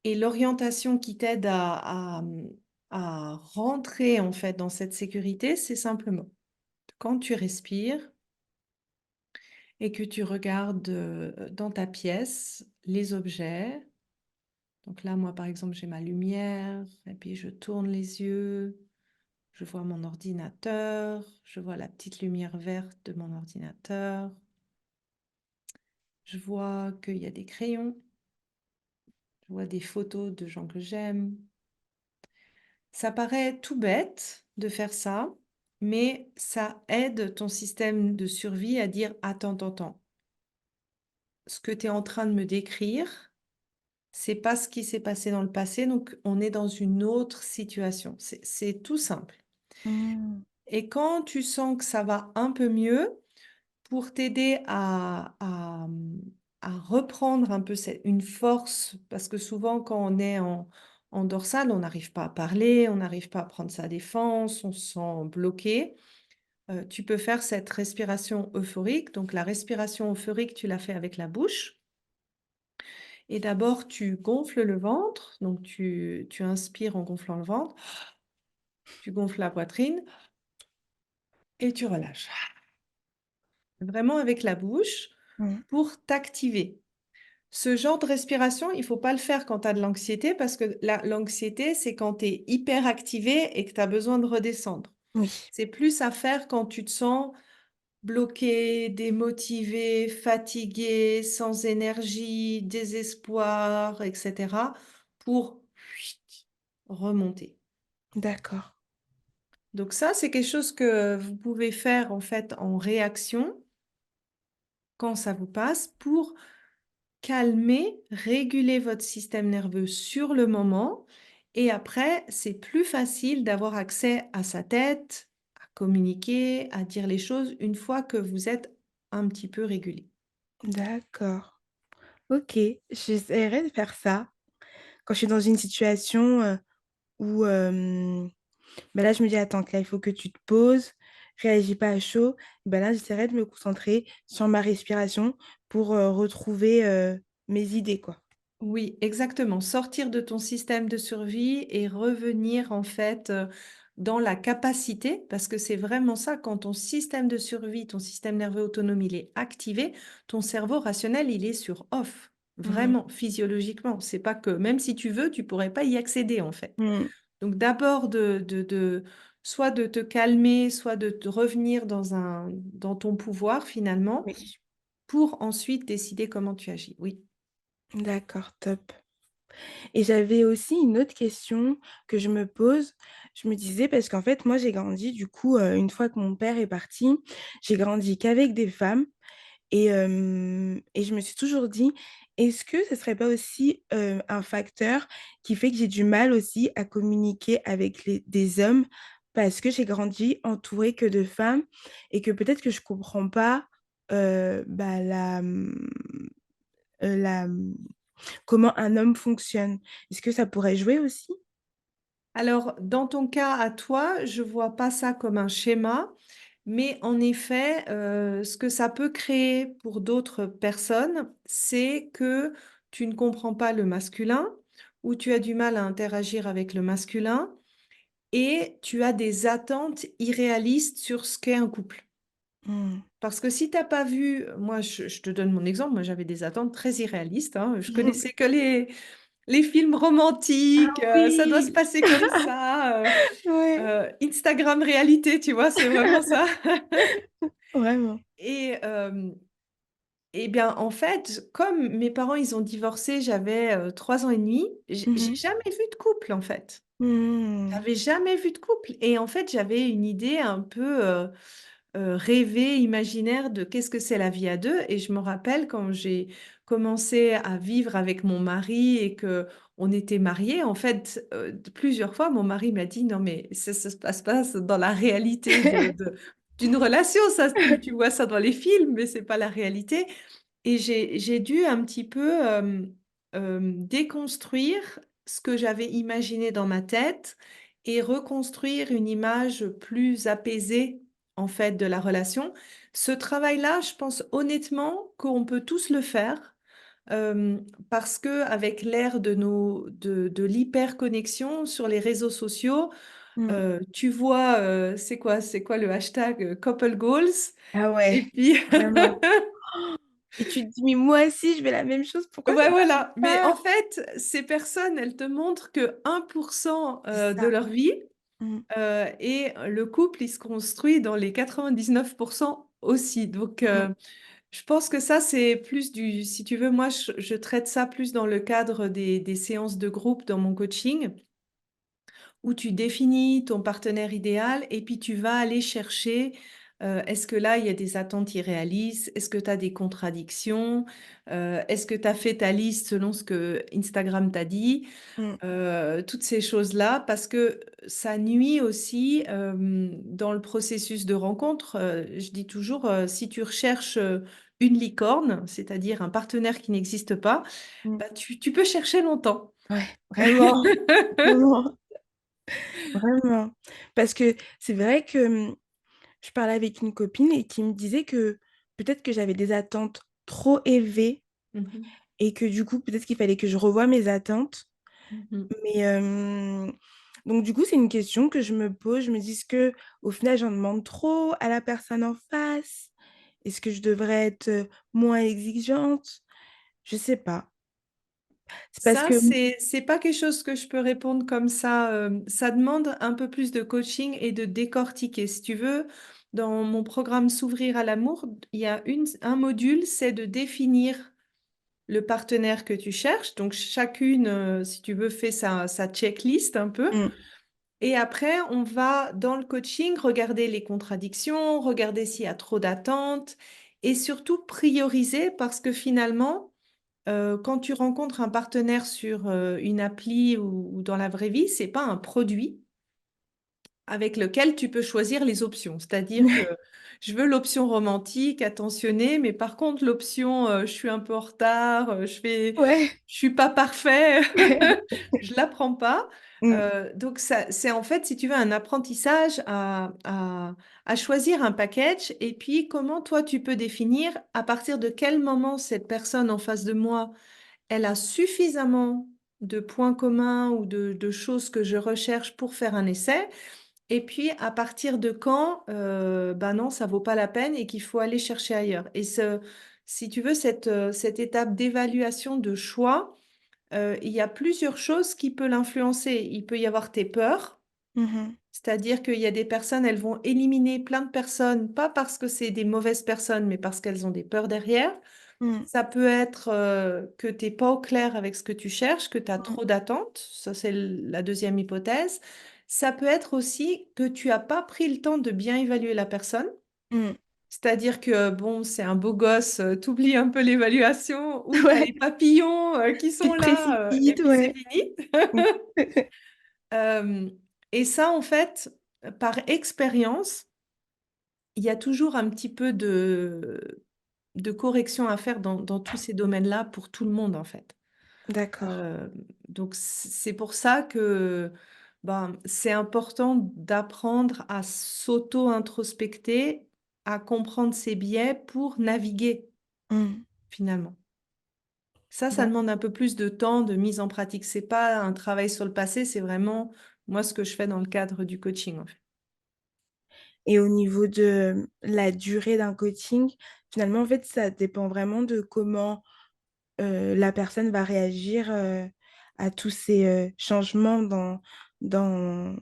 Et l'orientation qui t'aide à rentrer en fait dans cette sécurité, c'est simplement quand tu respires et que tu regardes dans ta pièce les objets. Donc là, moi, par exemple, j'ai ma lumière et puis je tourne les yeux, je vois mon ordinateur, je vois la petite lumière verte de mon ordinateur, je vois qu'il y a des crayons, je vois des photos de gens que j'aime. Ça paraît tout bête de faire ça, mais ça aide ton système de survie à dire attends, attends, attends. Ce que tu es en train de me décrire, c'est pas ce qui s'est passé dans le passé, donc on est dans une autre situation. C'est tout simple. Mm. Et quand tu sens que ça va un peu mieux, pour t'aider à reprendre un peu une force, parce que souvent quand on est en dorsale, on n'arrive pas à parler, on n'arrive pas à prendre sa défense, on se sent bloqué. Tu peux faire cette respiration euphorique. Donc la respiration euphorique, tu la fais avec la bouche. Et d'abord, tu gonfles le ventre. Donc tu inspires en gonflant le ventre. Tu gonfles la poitrine et tu relâches. Vraiment avec la bouche Mm. pour t'activer. Ce genre de respiration, il ne faut pas le faire quand tu as de l'anxiété parce que l'anxiété, c'est quand tu es hyper activé et que tu as besoin de redescendre. Oui, C'est plus à faire quand tu te sens bloqué, démotivé, fatigué, sans énergie, désespoir, etc. pour remonter. d'accord. Donc ça, c'est quelque chose que vous pouvez faire en fait en réaction quand ça vous passe pour calmer, réguler votre système nerveux sur le moment. Et après, c'est plus facile d'avoir accès à sa tête, à communiquer, à dire les choses une fois que vous êtes un petit peu régulé. D'accord. Ok, j'essaierai de faire ça quand je suis dans une situation où ben là, je me dis, attends, là, il faut que tu te poses, réagis pas à chaud. Ben là, j'essaierai de me concentrer sur ma respiration pour retrouver mes idées, quoi. Oui, exactement. Sortir de ton système de survie et revenir en fait dans la capacité, parce que c'est vraiment ça, quand ton système de survie, ton système nerveux autonome, il est activé, ton cerveau rationnel, il est sur off. Mhm. Vraiment, physiologiquement. C'est pas que, même si tu veux, tu pourrais pas y accéder en fait. Mm. Donc d'abord soit de te calmer, soit de te revenir dans ton pouvoir finalement, Oui, pour ensuite décider comment tu agis. Oui. d'accord, top. Et j'avais aussi une autre question que je me pose. Je me disais, parce qu'en fait, moi, j'ai grandi, du coup, une fois que mon père est parti, j'ai grandi qu'avec des femmes. Et je me suis toujours dit, est-ce que ce serait pas aussi un facteur qui fait que j'ai du mal aussi à communiquer avec des hommes parce que j'ai grandi entourée que de femmes et que peut-être que je comprends pas bah, euh, la, comment un homme fonctionne. Est-ce que ça pourrait jouer aussi? Alors, dans ton cas à toi, je vois pas ça comme un schéma, mais en effet, ce que ça peut créer pour d'autres personnes, c'est que tu ne comprends pas le masculin ou tu as du mal à interagir avec le masculin et tu as des attentes irréalistes sur ce qu'est un couple. Hmm. Parce que si t'as pas vu, moi je te donne mon exemple, moi j'avais des attentes très irréalistes, hein. Je connaissais que les films Ah romantiques, ça doit se oui, passer comme ça, ouais, Instagram réalité, tu vois, c'est vraiment ça. vraiment. Et, eh bien, en fait, comme mes parents, ils ont divorcé, j'avais 3 ans et demi, j'ai Mhm. jamais vu de couple, en fait. Hmm. J'avais jamais vu de couple. Et en fait, j'avais une idée un peu rêvée, imaginaire de qu'est-ce que c'est la vie à deux. Et je me rappelle quand j'ai commencé à vivre avec mon mari et que on était mariés, en fait, plusieurs fois, mon mari m'a dit, non, mais ça se passe pas dans la réalité d'une relation. Ça, tu vois ça dans les films, mais c'est pas la réalité. Et j'ai dû un petit peu déconstruire ce que j'avais imaginé dans ma tête et reconstruire une image plus apaisée en fait de la relation. Ce travail-là, je pense honnêtement qu'on peut tous le faire euh, parce que avec l'ère de l'hyperconnexion sur les réseaux sociaux, Hmm. tu vois, c'est quoi le hashtag couple goals Ah et ouais, puis vraiment. Et tu te dis, mais moi aussi, je veux la même chose, pourquoi ça Ouais, m'arrive voilà. Mais pas? en fait, ces personnes, elles te montrent que 1% C'est de ça. leur vie Hmm. et le couple, il se construit dans les 99% aussi. Donc, Hmm. je pense que ça, c'est plus du, si tu veux, moi, je traite ça plus dans le cadre des séances de groupe dans mon coaching où tu définis ton partenaire idéal et puis tu vas aller chercher, est-ce que là, il y a des attentes irréalistes? Est-ce que tu as des contradictions? Est-ce que tu as fait ta liste selon ce que Instagram t'a dit? Hmm. Toutes ces choses-là, parce que ça nuit aussi dans le processus de rencontre. Je dis toujours, si tu recherches une licorne, c'est-à-dire un partenaire qui n'existe pas, Hmm. bah, tu peux chercher longtemps. Ouais, vraiment, vraiment, vraiment. Parce que c'est vrai que je parlais avec une copine et qui me disait que peut-être que j'avais des attentes trop élevées Mhm. et que du coup, peut-être qu'il fallait que je revoie mes attentes. Mhm. Mais donc du coup, c'est une question que je me pose. Je me dis, est-ce que au final, j'en demande trop à la personne en face? Est-ce que je devrais être moins exigeante? Je sais pas. C'est parce Ça, que c'est pas quelque chose que je peux répondre comme ça. Ça demande un peu plus de coaching et de décortiquer. Si tu veux, dans mon programme S'ouvrir à l'amour, il y a un module, c'est de définir le partenaire que tu cherches. Donc, chacune, si tu veux, fait sa checklist un peu. Mm, Et après, on va, dans le coaching, regarder les contradictions, regarder s'il y a trop d'attentes et surtout prioriser parce que finalement, quand tu rencontres un partenaire sur une appli ou dans la vraie vie, c'est pas un produit avec lequel tu peux choisir les options. C'est-à-dire que je veux l'option romantique, attentionnée, mais par contre, l'option je suis un peu en retard, ouais. je suis pas parfait, je la prends pas. Mm, Donc, ça, c'est en fait, si tu veux, un apprentissage à choisir un package et puis comment toi, tu peux définir à partir de quel moment cette personne en face de moi elle a suffisamment de points communs ou de choses que je recherche pour faire un essai. Et puis, à partir de quand, ben non, ça vaut pas la peine et qu'il faut aller chercher ailleurs. Et si tu veux, cette étape d'évaluation de choix, il y a plusieurs choses qui peuvent l'influencer. Il peut y avoir tes peurs, mhm, c'est-à-dire qu'il y a des personnes, elles vont éliminer plein de personnes, pas parce que c'est des mauvaises personnes, mais parce qu'elles ont des peurs derrière. mm, Ça peut être que tu n'es pas au clair avec ce que tu cherches, que tu as mm, trop d'attentes. Ça, c'est la deuxième hypothèse. Ça peut être aussi que tu n'as pas pris le temps de bien évaluer la personne. mm. C'est-à-dire que, bon, c'est un beau gosse, t'oublies un peu l'évaluation, ou tu as les Ouais, papillons qui tu sont te là, et précipites, puis c'est ouais. fini. Euh, et ça, en fait, par expérience, il y a toujours un petit peu de correction à faire dans tous ces domaines-là pour tout le monde, en fait. D'accord. Euh, donc, c'est pour ça que ben, c'est important d'apprendre à s'auto-introspecter, à comprendre ses biais pour naviguer, Mm. finalement. Ça D'ac- demande un peu plus de temps, de mise en pratique. C'est pas un travail sur le passé, c'est vraiment moi ce que je fais dans le cadre du coaching, en fait. Et au niveau de la durée d'un coaching, finalement, en fait, ça dépend vraiment de comment la personne va réagir à tous ces changements dans, dans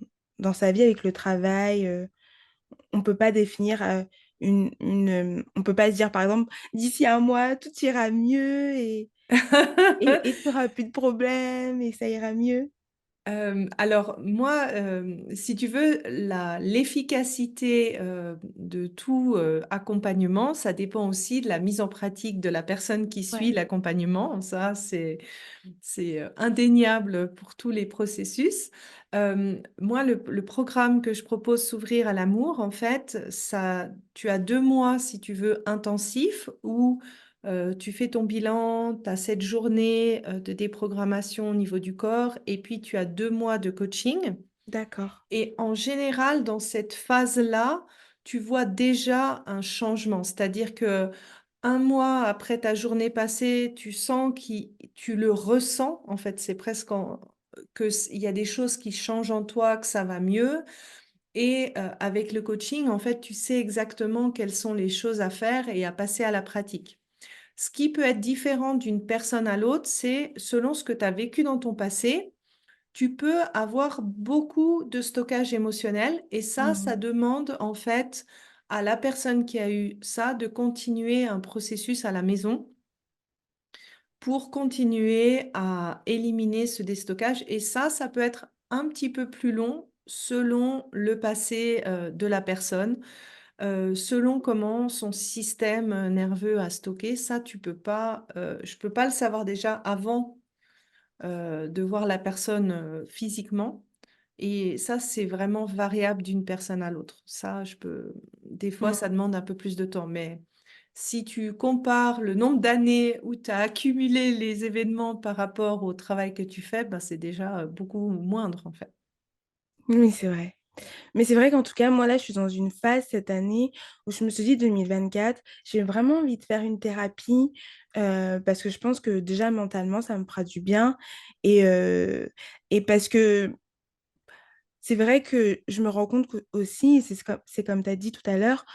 sa vie avec le travail. On peut pas définir on peut pas se dire, par exemple, d'ici un mois, tout ira mieux et tu n'auras plus de problème et ça ira mieux. Alors moi, si tu veux, l'efficacité de tout accompagnement, ça dépend aussi de la mise en pratique de la personne qui suit Ouais, l'accompagnement. Ça, c'est indéniable pour tous les processus. Moi, le programme que je propose, S'ouvrir à l'amour, en fait, ça, tu as 2 mois, si tu veux, intensifs où tu fais ton bilan, tu as 7 journées de déprogrammation au niveau du corps, et puis tu as 2 mois de coaching. d'accord. Et en général, dans cette phase-là, tu vois déjà un changement. C'est-à-dire que un mois après ta journée passée, tu sens tu le ressens. En fait, c'est presque il y a des choses qui changent en toi, que ça va mieux. Et avec le coaching, en fait, tu sais exactement quelles sont les choses à faire et à passer à la pratique. Ce qui peut être différent d'une personne à l'autre, c'est selon ce que tu as vécu dans ton passé, tu peux avoir beaucoup de stockage émotionnel et ça Mhm. demande en fait à la personne qui a eu ça de continuer un processus à la maison pour continuer à éliminer ce déstockage. Et ça peut être un petit peu plus long selon le passé de la personne, selon comment son système nerveux a stocké. Ça, je peux pas le savoir déjà avant de voir la personne physiquement. Et ça, c'est vraiment variable d'une personne à l'autre. Des fois, ça Mhm. demande un peu plus de temps. Mais si tu compares le nombre d'années où tu as accumulé les événements par rapport au travail que tu fais, ben, c'est déjà beaucoup moindre, en fait. Oui, c'est vrai. Mais c'est vrai qu'en tout cas, moi, là, je suis dans une phase cette année où je me suis dit 2024, j'ai vraiment envie de faire une thérapie parce que je pense que déjà mentalement, ça me fera du bien. Et parce que c'est vrai que je me rends compte aussi, et c'est comme tu as dit tout à l'heure,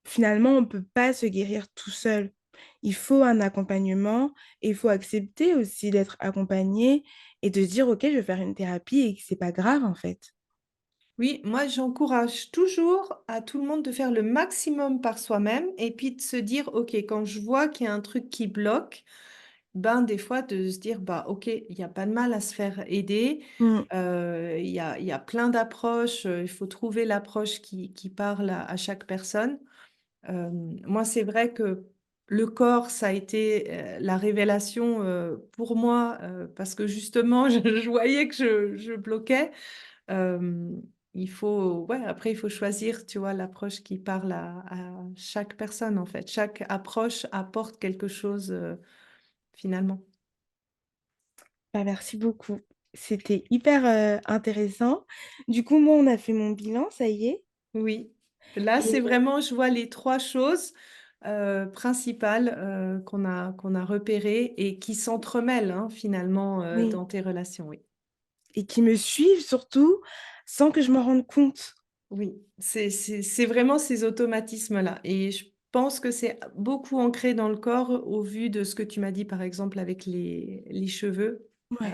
finalement, on ne peut pas se guérir tout seul. Il faut un accompagnement et il faut accepter aussi d'être accompagné et de se dire, OK, je vais faire une thérapie et que c'est pas grave en fait. Oui, moi, j'encourage toujours à tout le monde de faire le maximum par soi-même et puis de se dire, OK, quand je vois qu'il y a un truc qui bloque, ben, des fois, de se dire, bah, OK, il n'y a pas de mal à se faire aider. Mm, Il y a plein d'approches. Il faut trouver l'approche qui parle à chaque personne. Euh, Moi, c'est vrai que le corps, ça a été la révélation pour moi parce que justement, je voyais que je bloquais. Euh, après, il faut choisir, tu vois, l'approche qui parle à chaque personne, en fait. Chaque approche apporte quelque chose finalement. bah, merci beaucoup. C'était hyper intéressant. Du coup, moi, on a fait mon bilan, ça y est. Oui, là, c'est Et vraiment, je vois les 3 choses principales qu'on a repérées et qui s'entremêlent hein, finalement oui, dans tes relations. Oui, et qui me suivent surtout sans que je m'en rende compte. oui, c'est vraiment ces automatismes-là. Et je pense que c'est beaucoup ancré dans le corps au vu de ce que tu m'as dit, par exemple, avec les cheveux, Ouais.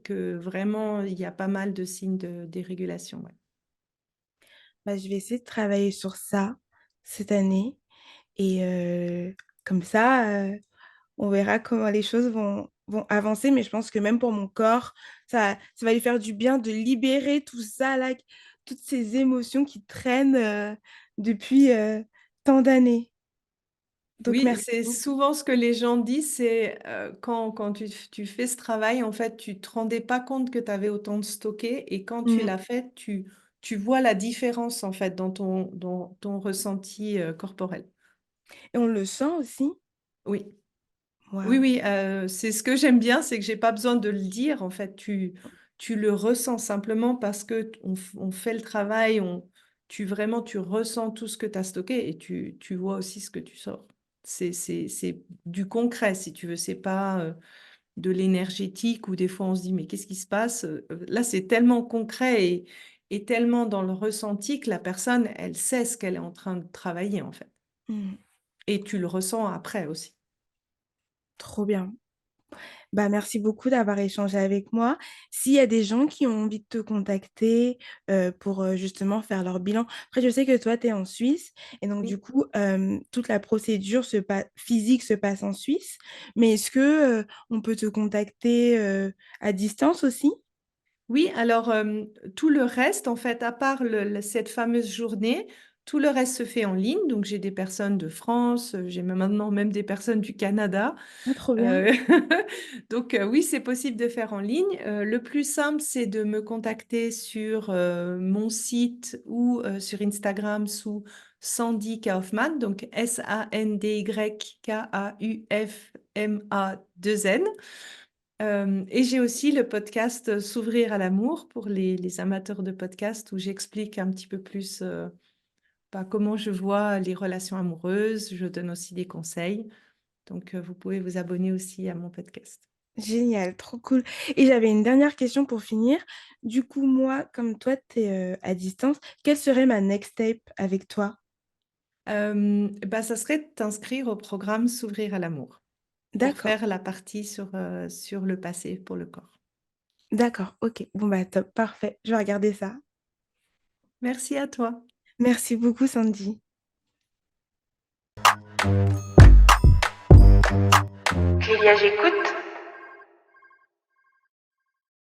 que vraiment, il y a pas mal de signes de dérégulation. Ouais. Bah, je vais essayer de travailler sur ça cette année. Et comme ça, on verra comment les choses vont avancer. Mais je pense que même pour mon corps, ça va lui faire du bien de libérer tout ça, là, toutes ces émotions qui traînent depuis tant d'années. Donc, Oui, merci c'est beaucoup. souvent ce que les gens disent, c'est quand tu fais ce travail, en fait, tu te rendais pas compte que tu avais autant de stocké et quand tu Mm. l'as fait, tu vois la différence, en fait, dans ton ressenti corporel. Et on le sent aussi. Oui. Oui, Waouh. oui, c'est ce que j'aime bien, c'est que j'ai pas besoin de le dire. En fait, tu le ressens simplement parce que on fait le travail, tu ressens tout ce que tu as stocké et tu vois aussi ce que tu sors. C'est du concret, si tu veux. C'est pas de l'énergétique où des fois on se dit, mais qu'est-ce qui se passe? Là, c'est tellement concret et tellement dans le ressenti que la personne, elle sait ce qu'elle est en train de travailler, en fait. Mm. Et tu le ressens après aussi. Trop bien. Bah, merci beaucoup d'avoir échangé avec moi. S'il y a des gens qui ont envie de te contacter pour justement faire leur bilan, après je sais que toi tu es en Suisse et donc du Oui. coup toute la procédure physique se passe en Suisse, mais est-ce que on peut te contacter à distance aussi? Oui, alors tout le reste, en fait, à part cette fameuse journée, tout le reste se fait en ligne. Donc, j'ai des personnes de France, j'ai maintenant même des personnes du Canada. Ah, trop bien. Euh, donc, oui, c'est possible de faire en ligne. Le plus simple, c'est de me contacter sur mon site ou sur Instagram sous Sandy Kaufman, donc SandyKaufman2N. Et j'ai aussi le podcast S'ouvrir à l'amour pour les amateurs de podcast où j'explique un petit peu plus comment je vois les relations amoureuses. Je donne aussi des conseils. Donc, vous pouvez vous abonner aussi à mon podcast. Génial, trop cool. Et j'avais une dernière question pour finir. Du coup, moi, comme toi, tu es à distance, quelle serait ma next step avec toi? Bah, ça serait de t'inscrire au programme S'ouvrir à l'amour pour D'accord, faire la partie sur le passé pour le corps. d'accord, ok. Bon, bah top, parfait. Je vais regarder ça. Merci à toi. Merci beaucoup, Sandy. Clélia, j'écoute.